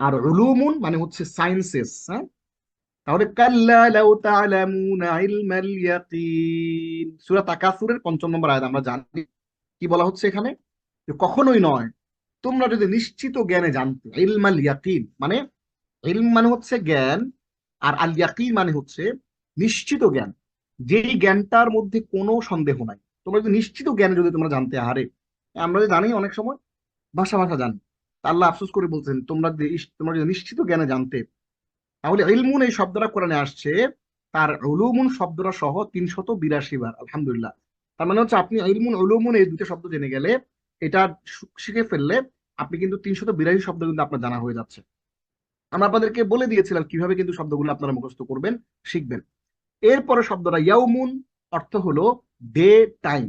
আর উলুমুন মানে হচ্ছে সায়েন্সেস, হ্যাঁ। তাহলে কাল্লা লাউ তা'লামুনা ইলমাল ইয়াকিন, সূরা তাকাসুরের ৫ম নম্বর আয়াত। আমরা জানি কি বলা হচ্ছে এখানে, যে কখনোই নয় তোমরা যদি নিশ্চিত জ্ঞানে জানতে। ইলমাল ইয়াকিন মানে, ইলম মানে হচ্ছে জ্ঞান, আর আল ইয়াকিন মানে হচ্ছে নিশ্চিত জ্ঞান, যেই জ্ঞানটার মধ্যে কোনো সন্দেহ নাই। তোমরা যদি নিশ্চিত জ্ঞানে যদি তোমরা জানতে, আরে আমরা যে জানি অনেক সময় ভাষা ভাষা জানি, আল্লাহ আফসোস করে বলছেন তোমরা যদি নিশ্চিত জ্ঞানে জানতে, তাহলে ইলমুন এই শব্দটা কোরআনে আসছে তার উলুমুন শব্দটা সহ 382 বার। আলহামদুলিল্লাহ। তার মানে হচ্ছে আপনি ইলমুন উলুমুন এই দুটো শব্দ জেনে গেলে, এটা শিখে ফেললে আপনি কিন্তু 382 শব্দ কিন্তু আপনার জানা হয়ে যাচ্ছে। আমরা আপনাদেরকে বলে দিয়েছিলাম কিভাবে কিন্তু শব্দগুলো আপনারা মুখস্থ করবেন, শিখবেন। এরপরে শব্দটা ইয়াউমুন, অর্থ হলো ডে টাইম।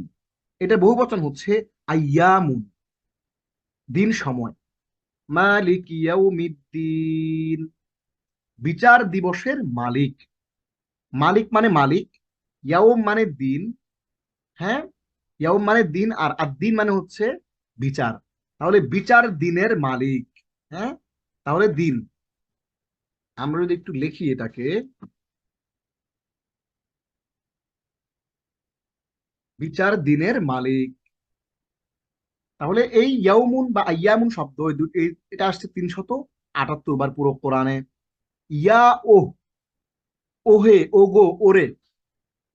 এটা বহুবচন হচ্ছে আইয়ামুন, দিন সময়। মালিক ইয়াউমিদ্দিন, বিচার দিবসের মালিক। মালিক মানে মালিক, ইয়াউম মানে দিন, হ্যাঁ, ইয়াউম মানে দিন, আর দিন মানে হচ্ছে বিচার। তাহলে বিচার দিনের মালিক, হ্যাঁ, তাহলে দিন। আমরা যদি একটু লিখি এটাকে, বিচার দিনের মালিক। তাহলে এই ইয়াউমুন বা আইয়ামুন শব্দ এটা আসছে 378 বার পুরো কোরআনে। ইয়া ওহ, ওহে, ওগো, ওরে।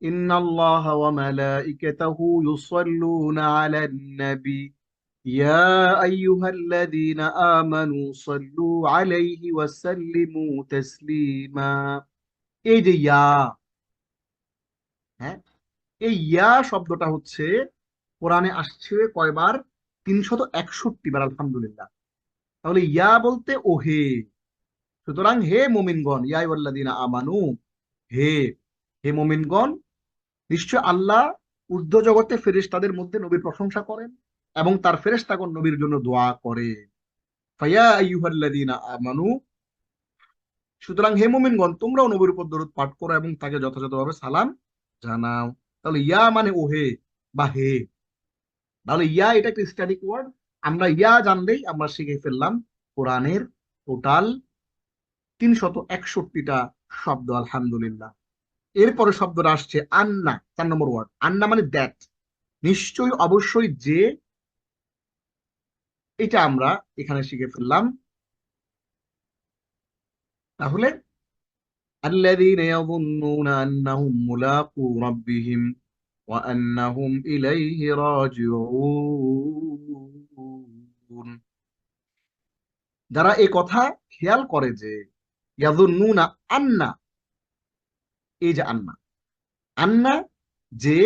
ইন্নাল্লাহা ওয়া মালাইকাতাহু ইউসাল্লুনা আলান নবী ইয়া আইয়ুহাল্লাযীনা আমানু সাল্লু আলাইহি ওয়া সাল্লিমু তাসলিমা। এই যে ইয়া, হ্যাঁ, এই ইয়া শব্দটা হচ্ছে কোরআনে আসছে কয়বার? 361 বার। আলহামদুলিল্লাহ। তাহলে ইয়া বলতে ওহে। সুতরাং হে মুমিনগণ, ইয়া আইয়ুহাল্লাযীনা আমানু, হে হে মুমিনগণ, নিশ্চয় আল্লাহ ঊর্ধ্ব জগতে ফেরেশতাদের মধ্যে নবীর প্রশংসা করেন এবং তার ফেরেশতাগণ নবীর জন্য দোয়া করে। ফায়া আইয়ুহাল্লাযীনা আমানু, সুতরাং হে মুমিনগণ, তোমরাও নবীর উপর দরুদ পাঠ করো এবং তাকে যথাযথভাবে সালাম জানাও। তাহলে ইয়া মানে ওহে বা হে। তাহলে ইয়া এটা একটা স্ট্যাটিক ওয়ার্ড। আমরা ইয়া জানলেই আমরা শিখে ফেললাম কোরআনের টোটাল 361টা শব্দ। আলহামদুলিল্লাহ। এরপরে শব্দটা আসছে আন্না, 4 নম্বর ওয়ার্ড। আন্না মানে দ্যাট, নিশ্চয়ই, অবশ্যই, যে। এটা আমরা এখানে শিখে ফেললাম। তাহলে আল্লাযীনা ইয়াযুন্নুনা আন্নাহুম মুলাকু রাব্বিহিম ওয়া আন্নাহুম ইলাইহি রাজিউন, যারা এই কথা খেয়াল করে যে, ইয়াযুন্নুনা, আন্না, এই যে আন্না, আন্না যে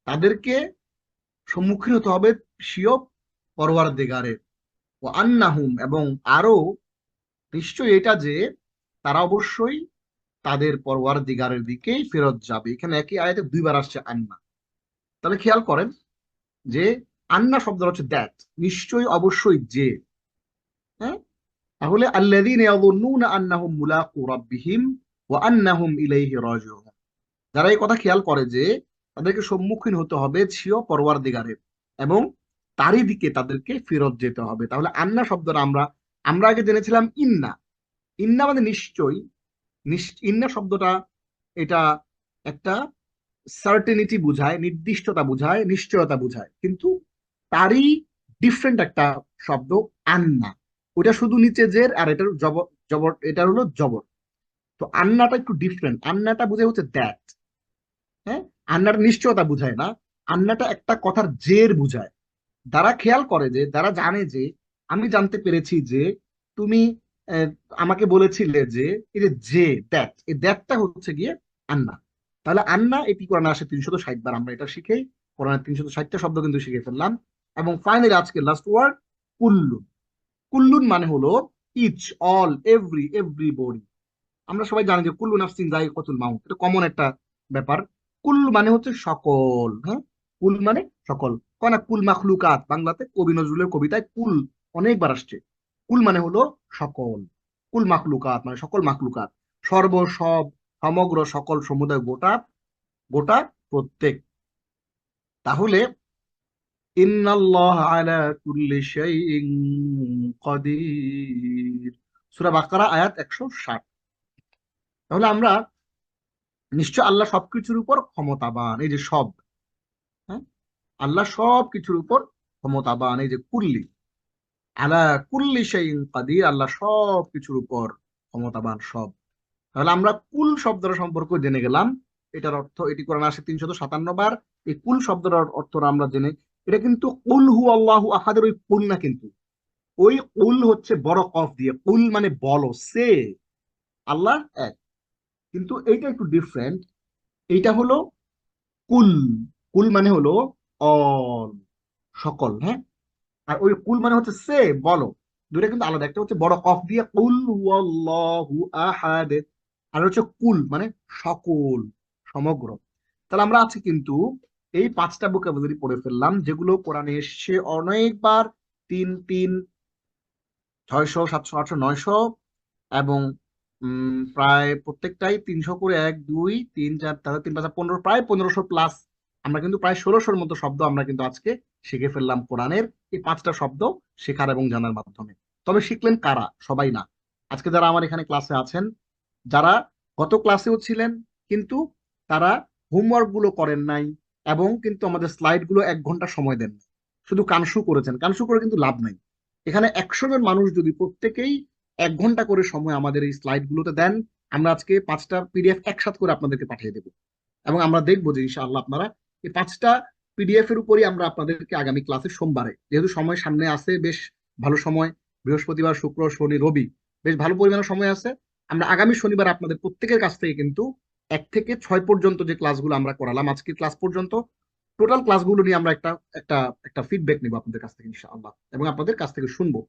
তাদেরকে সম্মুখীন হতে হবে স্বীয় পরওয়ারদিগারের, ও আন্নাহুম, এবং আরো নিশ্চয় এটা যে তারা অবশ্যই তাদের পরওয়ারদিগারের দিকেই ফেরত যাবে। এখানে একই আয়াতে 2 বার আসছে আন্না। তাহলে খেয়াল করেন যে আন্না শব্দটা হচ্ছে দ্যাট, নিশ্চয়ই, অবশ্যই, যে। হ্যাঁ, তাহলে আল্লাযীনা ইয়াযুন্নুনা আন্নাহুম মুলাকু রাব্বিহিম ওয়া আন্নাহুম ইলাইহি রাজিউন, যারা এই কথা খেয়াল করে যে তাদেরকে সম্মুখীন হতে হবে স্বীয় পরওয়ারদিগারের এবং তারই দিকে তাদেরকে ফেরত যেতে হবে। তাহলে আন্না শব্দটা আমরা আগে জেনেছিলাম ইন্না। ইন্না মানে নিশ্চয়ই। ইন্না শব্দটা এটা একটা সার্টেনিটি বুঝায়, নির্দিষ্টতা বুঝায়, নিশ্চয়তা বুঝায়, কিন্তু তারই ডিফারেন্ট একটা শব্দ আন্না। ওটা শুধু নিচে জের, আর এটার জবর, এটা হলো জবর। তো আন্নাটা একটু ডিফারেন্ট। আন্নাটা বুঝে হচ্ছে দ্যাট, হ্যাঁ, আন্নাটা নিশ্চয়তা বুঝায় না, আন্নাটা একটা কথার জের বুঝায়। যারা খেয়াল করে যে, যারা জানে যে আমি জানতে পেরেছি যে তুমি আহ, আমাকে বলেছিলে যে, এই যে দ্যাট, এই দ্যাটটা হচ্ছে গিয়ে আন্না। তাহলে আন্না এটি কোরআনে আসে 360 বার। আমরা এটা শিখেই কোরআনের 360টা শব্দ কিন্তু শিখে ফেললাম। এবং ফাইনালি আজকে লাস্ট ওয়ার্ড কুল্লুন। কুল্লুন মানে হলো ইচ, অল, এভরিবডি। আমরা সবাই জানি যে কুল্লু নাফসিন যায়িকাতুল মাউত, এটা কমন একটা ব্যাপার। কুল মানে হচ্ছে সকল, হ্যাঁ, কুল মানে সকল। কেন কুল মাখলুকাত, বাংলাতে কবি নজরুলের কবিতায় কুল অনেকবার আসছে। কুল মানে হলো সকল, কুল মাখলুকাত মানে সকল মাখলুকাত, সর্ব, সব, সমগ্র, সকল, সমুদায়, গোটা, গোটা, প্রত্যেক। তাহলে ইন্নাল্লাহা আলা কুল্লি শাইইন কাদির, সূরা বাকারা আয়াত 160। তাহলে আমরা নিশ্চয় আল্লাহ সবকিছুর উপর ক্ষমতাবান। এই যে সব, হ্যাঁ, আল্লাহ সবকিছুর উপর ক্ষমতাবান। এই যে কুল্লি, আলা কুল্লি শাইইন কাদির, আল্লাহ সবকিছুর উপর ক্ষমতাবান, সব। তাহলে আমরা কুল শব্দটা সম্পর্কে জেনে গেলাম। এটার অর্থ, এটি কোরআনে আসে 357 বার। এই কুল শব্দটার অর্থ আমরা জেনে, এটা কিন্তু কুল হু আল্লাহু আহাদের ওই কুল না, কিন্তু ওই কুল হচ্ছে বড় কফ দিয়ে, কুল মানে বলো, সে, আল্লাহ এক। কিন্তু এইটা একটু ডিফারেন্ট, এইটা হলো কুল, কুল মানে হলো অল, সকল, হ্যাঁ। আর ওই কুল মানে হচ্ছে সে, বলো। দুইটা কিন্তু আলাদা, একটা হচ্ছে বড় কফ দিয়ে কুল হুয়াল্লাহু আহাদ, আর হচ্ছে কুল মানে সকল, সমগ্র। তাহলে আমরা আজকে কিন্তু এই 5টা ভোকাবুলারি পড়ে ফেললাম, যেগুলো কোরআনে এসছে অনেকবার, 3, 3, 600, 700, 800, 900, এবং প্রায় প্রত্যেকটাই 300 করে, 1, 2, 3, 4, 3, 5, 15, প্রায় 1500 প্লাস। আমরা কিন্তু প্রায় 1600-র মতো শব্দ আমরা কিন্তু আজকে শিখে ফেললাম কোরআনের এই 5টা শব্দ শেখার এবং জানার মাধ্যমে। তবে শিখলেন কারা? সবাই না। আজকে যারা আমার এখানে ক্লাসে আছেন, যারা গত ক্লাসেও ছিলেন কিন্তু তারা হোমওয়ার্ক গুলো করেন নাই, এবং কিন্তু আমাদের স্লাইড গুলো 1 ঘন্টা সময় দেন নাই, শুধু কানসু করেছেন। কানসু করে কিন্তু লাভ নাই। এখানে 100 জন মানুষ যদি প্রত্যেকেই 1 ঘন্টা করে সময় আমাদের এই স্লাইড গুলোতে দেন, আমরা আজকে 5টা পিডিএফ একসাথে করে আপনাদেরকে পাঠিয়ে দেবো, এবং আমরা দেখবো যে ইনশাআল্লাহ আপনারা এই 5টা পিডিএফ এর উপরই আমরা আপনাদেরকে আগামী ক্লাসে সোমবারে, যেহেতু সময় সামনে আছে, বেশ ভালো সময়, বৃহস্পতিবার, শুক্র, শনি, রবি, বেশ ভালো পরিমাণে সময় আছে। আমরা আগামী শনিবার আপনাদের প্রত্যেকের কাছ থেকে কিন্তু 1 থেকে 6 পর্যন্ত যে ক্লাসগুলো আমরা করালাম আজকের ক্লাস পর্যন্ত, টোটাল ক্লাসগুলো নিয়ে আমরা একটা একটা একটা ফিডব্যাক নিব আপনাদের কাছ থেকে ইনশাআল্লাহ, এবং আপনাদের কাছ থেকে শুনবো।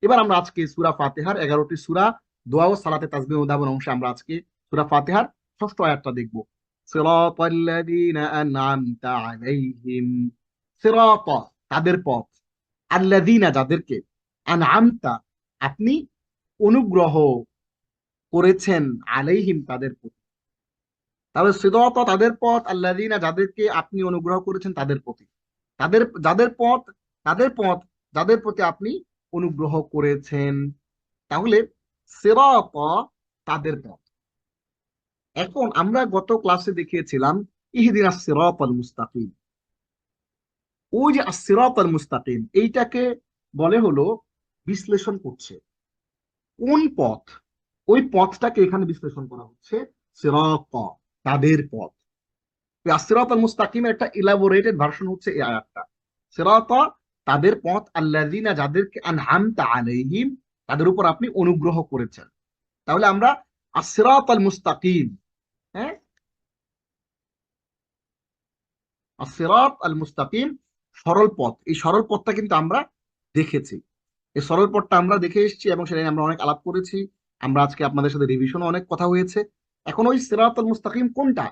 এবার আমরা আজকে সূরা ফাতিহার 11টি সূরা, দোয়া ও সালাতে তাসবিহ ও দাবন অংশে আমরা আজকে সূরা ফাতিহার 6ষ্ঠ আয়াতটা দেখব। সিরাতাল্লাযীনা আন'আমতা আলাইহিম, সিরাত তাদের পথ, আল্লাযীনা যাদেরকে, আন'আমতা আপনি অনুগ্রহ করেছেন, আলাইহিম তাদের প্রতি। তাহলে সিরাত তাদের পথ, আল্লাযীনা যাদেরকে আপনি অনুগ্রহ করেছেন তাদের প্রতি, তাদের যাদের পথ, তাদের পথ যাদের প্রতি আপনি অনুগ্রহ করেছেন। তাহলে সিরাত তাদের পথ। এখন আমরা গত ক্লাসে দেখিয়েছিলাম ইহদিনাস সিরাতাল মুস্তাকিম। ওই যে সিরাতাল মুস্তাকিম, এইটাকে বলে হলো বিশ্লেষণ করছে কোন পথ, ওই পথটাকে এখানে বিশ্লেষণ করা হচ্ছে সিরাত তাদের পথ। সিরাতাল মুস্তাকিমের একটা ইলাবোরেটেড ভার্সন হচ্ছে এই আয়াতটা। সিরাত তাদের পথ, আল্লাযীনা যাদেরকে, আন'আমতা আলাইহিম তাদের উপর আপনি অনুগ্রহ করেছেন। তাহলে আমরা as-সিরাতাল মুস্তাকিম, হ্যাঁ, as-সিরাত আল মুস্তাকিম, সরল পথ, এই সরল পথটা কিন্তু আমরা দেখেছি। এই সরল পথটা আমরা দেখে এসেছি এবং সেটা নিয়ে আমরা অনেক আলাপ করেছি। আমরা আজকে আপনাদের সাথে রিভিশনও অনেক কথা হয়েছে। এখন ওই সিরাতাল মুস্তাকিম কোনটা,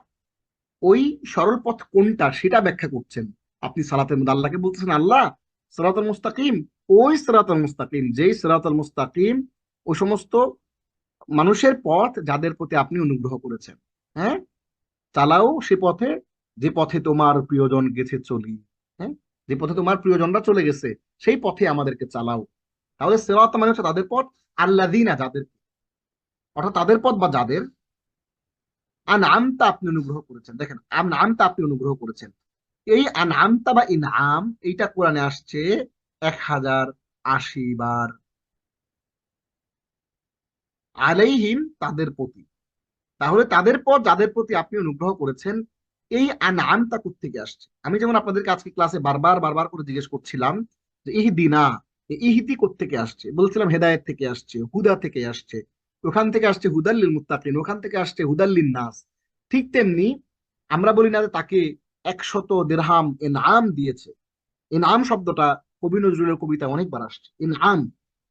ওই সরল পথ কোনটা সেটা ব্যাখ্যা করছেন। আপনি সালাতের মধ্যে আল্লাহকে বলতেছেন, আল্লাহ সিরাতাল মুস্তাকিম, ওই সিরাতাল মুস্তাকিম, যেই সিরাতাল মুস্তাকিম, ওই সমস্ত মানুষের পথ যাদের প্রতি আপনি অনুগ্রহ করেছেন, হ্যাঁ, চালাও সে পথে, যে পথে তোমার প্রিয়জন গেছে চলি, হ্যাঁ, যে পথে তোমার প্রিয়জনরা চলে গেছে সেই পথে আমাদেরকে চালাও। তাহলে সিরাত মানে হচ্ছে তাদের পথ, আল্লাযীনা যাদের, অর্থাৎ তাদের পথ বা যাদের, আন'আমতা আপনি অনুগ্রহ করেছেন। দেখেন, আন'আমতা আপনি অনুগ্রহ করেছেন, এই আন'আমতা বা ইনআম এইটা কোরআনে আসছে 1080 বার। আলাইহিম তাদের প্রতি, তাহলে তাদের পর যাদের প্রতি আপনি অনুগ্রহ করেছেন, এই আন'আমতা কোত্থেকে আসছে? আমি যেমন আপনাদেরকে আজকে ক্লাসে বারবার বারবার করে জিজ্ঞেস করছিলাম যে ইহদিনা, ইহদি কোত্থেকে আসছে, বলছিলাম হেদায়েত থেকে আসছে, হুদা থেকে আসছে, ওখান থেকে আসছে হুদাল্লিল মুত্তাকিন, ওখান থেকে আসছে হুদাল্লিন নাস। ঠিক তেমনি আমরা বলি না যে তাকে 100 দিরহাম ইনআম দিয়েছে। ইনআম শব্দটা কবি নজরুলের কবিতায় অনেকবার আসছে। ইনআম,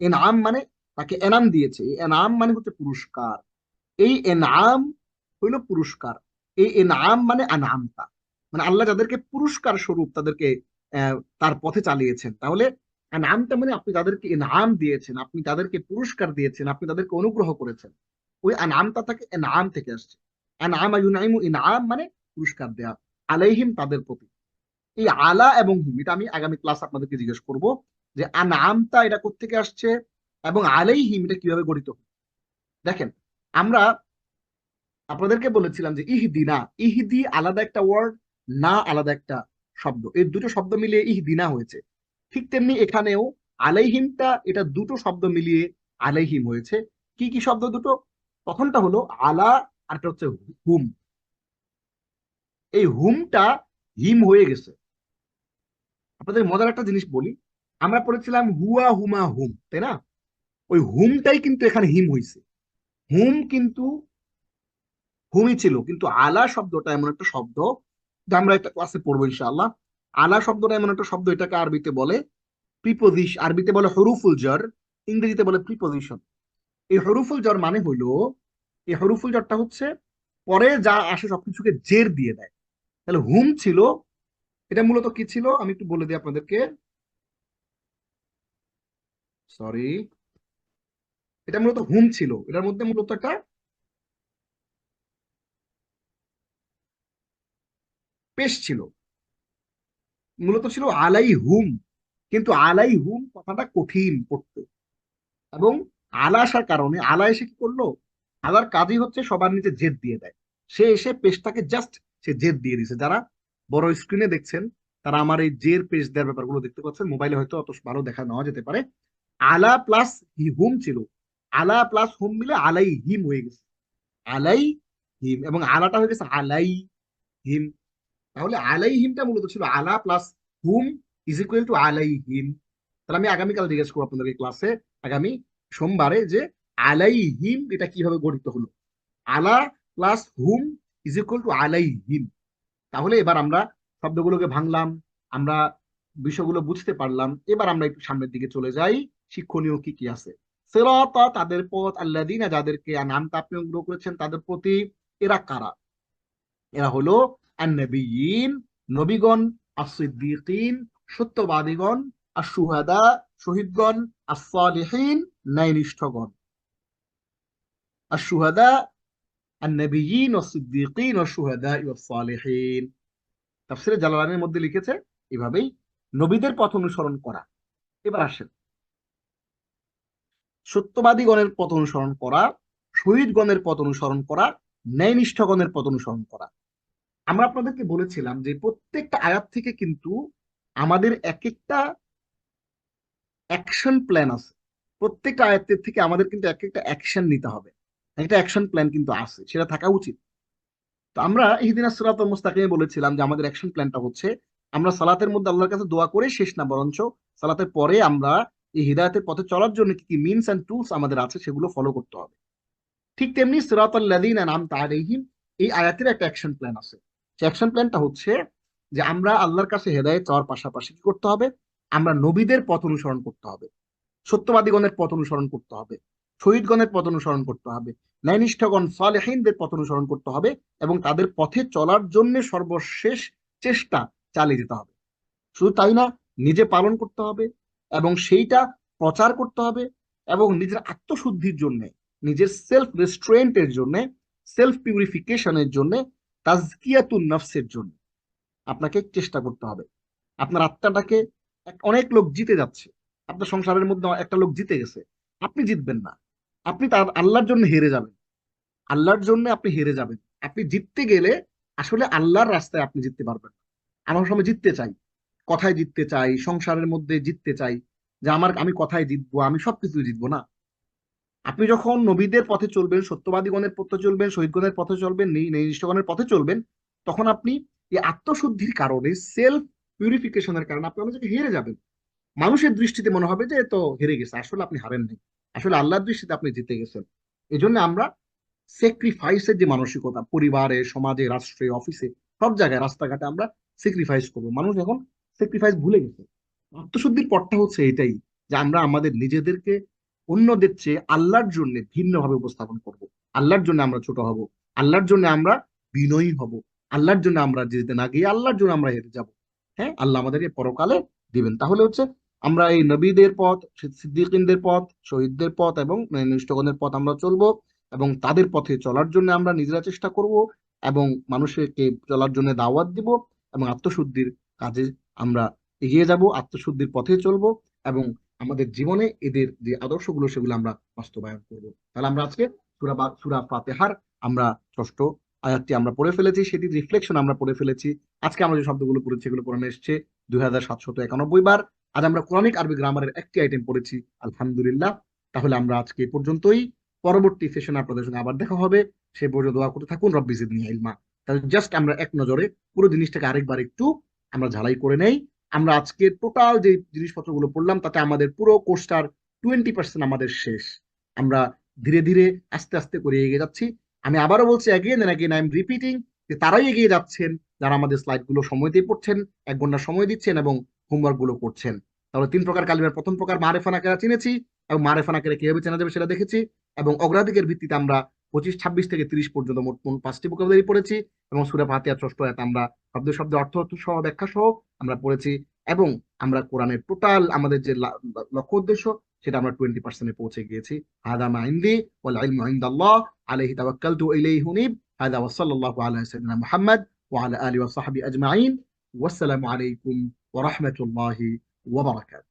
ইনআম মানে তাকে এনাম দিয়েছে, এই এনাম মানে হচ্ছে পুরস্কার। এই এনাম হইল পুরস্কার। এই এনাম মানে আন'আমতা, মানে আল্লাহ যাদেরকে পুরস্কার স্বরূপ তাদেরকে তার পথে চালিয়েছেন। তাহলে আন'আমতা মানে আপনি তাদেরকে এনাম দিয়েছেন, আপনি তাদেরকে পুরস্কার দিয়েছেন, আপনি তাদেরকে অনুগ্রহ করেছেন। ওই আন'আমতা থেকে এনাম থেকে আসছে। আন'আমা ইউনঈমু, ইনআম মানে পুরস্কার দেয়া, আলাইহিম তাদের প্রতি। এই আলা এবং হিম এটা আমি আগামী ক্লাস আপনাদেরকে জিজ্ঞেস করব যে আন'আমতা এটা কোত্থেকে আসছে এবং আলাইহিম এটা কিভাবে গঠিত। দেখেন, আমরা আপনাদেরকে বলেছিলাম যে ইহদিনা, ইহদি আলাদা একটা ওয়ার্ড, না আলাদা একটা শব্দ, এই দুটো শব্দ মিলিয়ে ইহদিনা হয়েছে। ঠিক তেমনি এখানেও আলাইহিমটা, এটা দুটো শব্দ মিলিয়ে আলাইহিম হয়েছে। কি কি শব্দ দুটো? প্রথমটা হলো আলা, আর একটা হচ্ছে হুম। এই হুমটা হিম হয়ে গেছে। আপনাদের মজার একটা জিনিস বলি, আমরা পড়েছিলাম হুয়া হুমা হুম, তাই না? ওই হুমটাই কিন্তু এখানে হিম হইছে। হুম কিন্তু হুমই ছিল, কিন্তু আলা শব্দটা এমন একটা শব্দ, যা আমরা একটা ক্লাসে পড়বো ইনশাআল্লাহ। আলা শব্দটা এমন একটা শব্দ, এটাকে আরবিতে বলে প্রিপোজিশন, আরবিতে বলে হরুফুল জার, ইংরেজিতে বলে প্রিপোজিশন। এই হরুফুল জার মানে হইলো, এই হরুফুল জারটা হচ্ছে পরে যা আসে সবকিছুকে জের দিয়ে দেয়। তাহলে হুম ছিল, এটা মূলত কি ছিল আমি একটু বলে দিই আপনাদেরকে, সরি, এটা মূলত হুম ছিল, এটার মধ্যে মূলত একটা পেশ ছিল, মূলত ছিল আলাই হুম। কিন্তু আলাই হুম কথাটা কঠিন পড়তে, এবং আলা আসার কারণে আলা এসে কি করলো, আলার কাজই হচ্ছে সবার নিচে জেদ দিয়ে দেয়। সে এসে পেজটাকে জাস্ট সে জেদ দিয়ে দিছে। যারা বড় স্ক্রিনে দেখছেন তারা আমার এই জের পেজ দেওয়ার ব্যাপারগুলো দেখতে পাচ্ছেন, মোবাইলে হয়তো অত ভালো দেখা নেওয়া যেতে পারে। আলা প্লাস হুম ছিল, আলা প্লাস হুম মিলে আলাই হিম হয়ে গেছে, আলাই হিম, এবং আলাটা হয়ে গেছে আলাই হিম। তাহলে আলাই হিমটা মূলত ছিল আলা plus hmm is equal to আলাই হিম। তাহলে আমি আগামীকাল জিজ্ঞেস করবো আপনাদের ক্লাসে, আগামী সোমবারে, যে আলাই হিম এটা কিভাবে গঠিত হলো, আলা plus hmm is equal to আলাই হিম। তাহলে এবার আমরা শব্দগুলোকে ভাঙলাম, আমরা বিষয়গুলো বুঝতে পারলাম। এবার আমরা একটু সামনের দিকে চলে যাই, শিক্ষণীয় কি কি আছে। সিরাতা তাদের পথ, আল্লাযীনা যাদেরকে আনআমতা আপনি অনুগ্রহ করেছেন তাদের প্রতি। এরা কারা? এরা হলো আন-নবিয়্যিন নবীগণ, আস-সিদ্দীকিন সত্যবাদীগণ, আশ-শুহাদা শহীদগণ, আস-সালিহিন ন্যায়নিষ্ঠগণ। আশ-শুহাদা আন-নবিয়্যিন ওয়াস-সিদ্দীকিন ওয়াশ-শুহাদা ওয়াস-সালিহিন। তাফসীরে জালালাইনের মধ্যে লিখেছে এভাবেই, নবীদের পথ অনুসরণ করা। এবার আসেন, সত্যবাদীগণের পথ অনুসরণ করা, শহীদগণের পথ অনুসরণ করা, ন্যায়নিষ্ঠগণের পথ অনুসরণ করা। আমরা আপনাদেরকে বলেছিলাম যে প্রত্যেকটা আয়াত থেকে কিন্তু আমাদের এক একটা অ্যাকশন প্ল্যান আছে। প্রত্যেকটা আয়াতের থেকে আমাদের কিন্তু এক একটা অ্যাকশন নিতে হবে, একটা অ্যাকশন প্ল্যান কিন্তু আছে, সেটা থাকা উচিত। তো আমরা ইহদিনাস সিরাতাল মুস্তাকিমে বলেছিলাম যে আমাদের অ্যাকশন প্ল্যানটা হচ্ছে, আমরা সালাতের মধ্যে আল্লাহর কাছে দোয়া করে শেষ না, বরঞ্চ সালাতের পরে আমরা এই হিদায়াতের পথে চলার জন্য কি কি মিনস এন্ড টুলস আমাদের আছে সেগুলো ফলো করতে হবে। ঠিক তেমনি সিরাতাল লাযীনা আনআমতা আলাইহিম, এই আয়াতের একটা অ্যাকশন প্ল্যান আছে। সেই অ্যাকশন প্ল্যানটা হচ্ছে যে আমরা আল্লাহর কাছে হেদায়েত চাওয়ার পাশাপাশি কি করতে হবে, আমরা নবীদের পথ অনুসরণ করতে হবে, সত্যবাদীগণের পথ অনুসরণ করতে হবে, শহীদগণের পথ অনুসরণ করতে হবে, ন্যায়নিষ্ঠগণ সালেহিনদের পথ অনুসরণ করতে হবে, এবং তাদের পথে চলার জন্য সর্বশেষ চেষ্টা চালিয়ে যেতে হবে। শুধু তাই না, নিজে পালন করতে হবে এবং সেইটা প্রচার করতে হবে, এবং নিজের আত্মশুদ্ধির জন্য, নিজের সেলফ রেস্টুরেন্টের জন্য, সেলফ পিউরিফিকেশনের জন্য, তাজকিয়াতুন নফসের জন্য আপনাকে চেষ্টা করতে হবে। আপনার আত্মাটাকে, অনেক লোক জিতে যাচ্ছে, আপনার সংসারের মধ্যে একটা লোক জিতে গেছে, আপনি জিতবেন না, আপনি তার আল্লাহর জন্য হেরে যাবেন, আল্লাহর জন্য আপনি হেরে যাবেন। আপনি জিততে গেলে আসলে আল্লাহর রাস্তায় আপনি জিততে পারবেন না। আমার সময় জিততে চাই, কথায় জিততে চাই, সংসারের মধ্যে জিততে চাই, যে আমি কথায় জিতবো, আমি সবকিছু জিতবো না। আপনি যখন নবীদের পথে চলবেন, সত্যবাদীগণের পথে চলবেন, শহীদগণের পথে চলবেন, নিষ্ঠগণের পথে চলবেন, তখন আপনি এই আত্মশুদ্ধির কারণে, সেলফ পিউরিফিকেশনের কারণে আপনি অনেক জায়গায় হেরে যাবেন। মানুষের দৃষ্টিতে মনে হবে যে তো হেরে গেছে, আসলে আপনি হারেন নাই, আসলে আল্লাহর দৃষ্টিতে আপনি জিতে গেছেন। এই জন্য আমরা স্যাক্রিফাইসের যে মানসিকতা, পরিবারে, সমাজে, রাষ্ট্রে, অফিসে, সব জায়গায়, রাস্তাঘাটে আমরা স্যাক্রিফাইস করবো। মানুষ এখন স্যাক্রিফাইস ভুলে গেছে। আত্মশুদ্ধির পথটা হচ্ছে এটাই, যে আমরা আমাদের নিজেদেরকে অন্যদের চেয়ে আল্লাহর জন্য ভিন্নভাবে উপস্থাপন করব। আল্লাহর জন্য আমরা ছোট হব, আল্লাহর জন্য আমরা বিনয়ী হব, আল্লাহর জন্য আমরা যেতে না গিয়ে আল্লাহর জন্য আমরা হেরে যাব। হ্যাঁ, আল্লাহ আমাদেরকে পরকালে দিবেন। তাহলে হচ্ছে আমরা এই নবীদের পথ, সিদ্দিকিনদের পথ, শহীদদের পথ এবং নিষ্ঠগণের পথ আমরা চলবো, এবং তাদের পথে চলার জন্য আমরা নিজেরা চেষ্টা করব, এবং মানুষকে চলার জন্য দাওয়াত দিব, এবং আত্মশুদ্ধির কাজে আমরা এগিয়ে যাব, আত্মশুদ্ধির পথে চলবো, এবং আমাদের জীবনে এদের যে আদর্শগুলো সেগুলো আমরা বাস্তবায়ন করব। তাহলে আমরা আজকে সূরা ফাতিহার আমরা ষষ্ঠ আয়াতটি আমরা পড়ে ফেলেছি, সেটির রিফ্লেকশন আমরা পড়ে ফেলেছি। আজকে আমরা যে শব্দগুলো পড়েছি এগুলো কোরআনে এসেছে 2791 বার। আজ আমরা কোরআনিক আরবি গ্রামারের একটি আইটেম পড়েছি, আলহামদুলিল্লাহ। তাহলে আমরা আজকে এই পর্যন্তই, পরবর্তী সেশনে আপনাদের সঙ্গে আবার দেখা হবে। সে পর্যন্ত দোয়া করতে থাকুন, রব্বি জিদনি ইলমা। তাহলে জাস্ট আমরা এক নজরে পুরো জিনিসটাকে আরেকবার একটু আমরা ঝালাই করে নেই। আমরা আজকে টোটাল যে জিনিসপত্রগুলো পড়লাম তাতে আমাদের পুরো কোর্সটার 20% আমাদের শেষ। আমরা ধীরে ধীরে আস্তে আস্তে করে এগিয়ে যাচ্ছি। আমি আবারও বলছি, again and again I am repeating, যে তারাই এগিয়ে যাচ্ছেন যারা আমাদের স্লাইডগুলো সময় দিয়ে পড়ছেন, 1 ঘন্টা সময় দিচ্ছেন এবং হোমওয়ার্ক গুলো করছেন। তাহলে 3 প্রকার কালিমার প্রথম প্রকার মারেফা নাকেরা চিনেছি এবং মারেফা নাকেরা কিভাবে চেনা যাবে সেটা দেখেছি, এবং অগ্রাধিকার ভিত্তিতে আমরা 25, 26 থেকে 30 পর্যন্ত মোট 5টি ভোকাবুলারি পড়েছি, এবং সূরা ফাতিহার 6ষ্ঠ আয়াত আমরা শব্দ শব্দ অর্থ সহ ব্যাখ্যা সহ আমরা পড়েছি, এবং আমরা কোরআনের টোটাল আমাদের যে লক্ষ্য উদ্দেশ্য সেটা আমরা 20% পৌঁছে গিয়েছি। হাদা মা ইনদি ওয়াল ইলমু ইনদাল্লাহ আলাইহি তাওয়াক্কালতু ইলাইহি হুনিব। হাদা ওয়া সাল্লাল্লাহু আলা সাইয়্যিদিনা মুহাম্মদ ওয়া আলা আলিহি ওয়া সাহবিহি আজমাইন। ওয়াসসালামু আলাইকুম ওয়া রাহমাতুল্লাহি ওয়া বারাকাতুহু।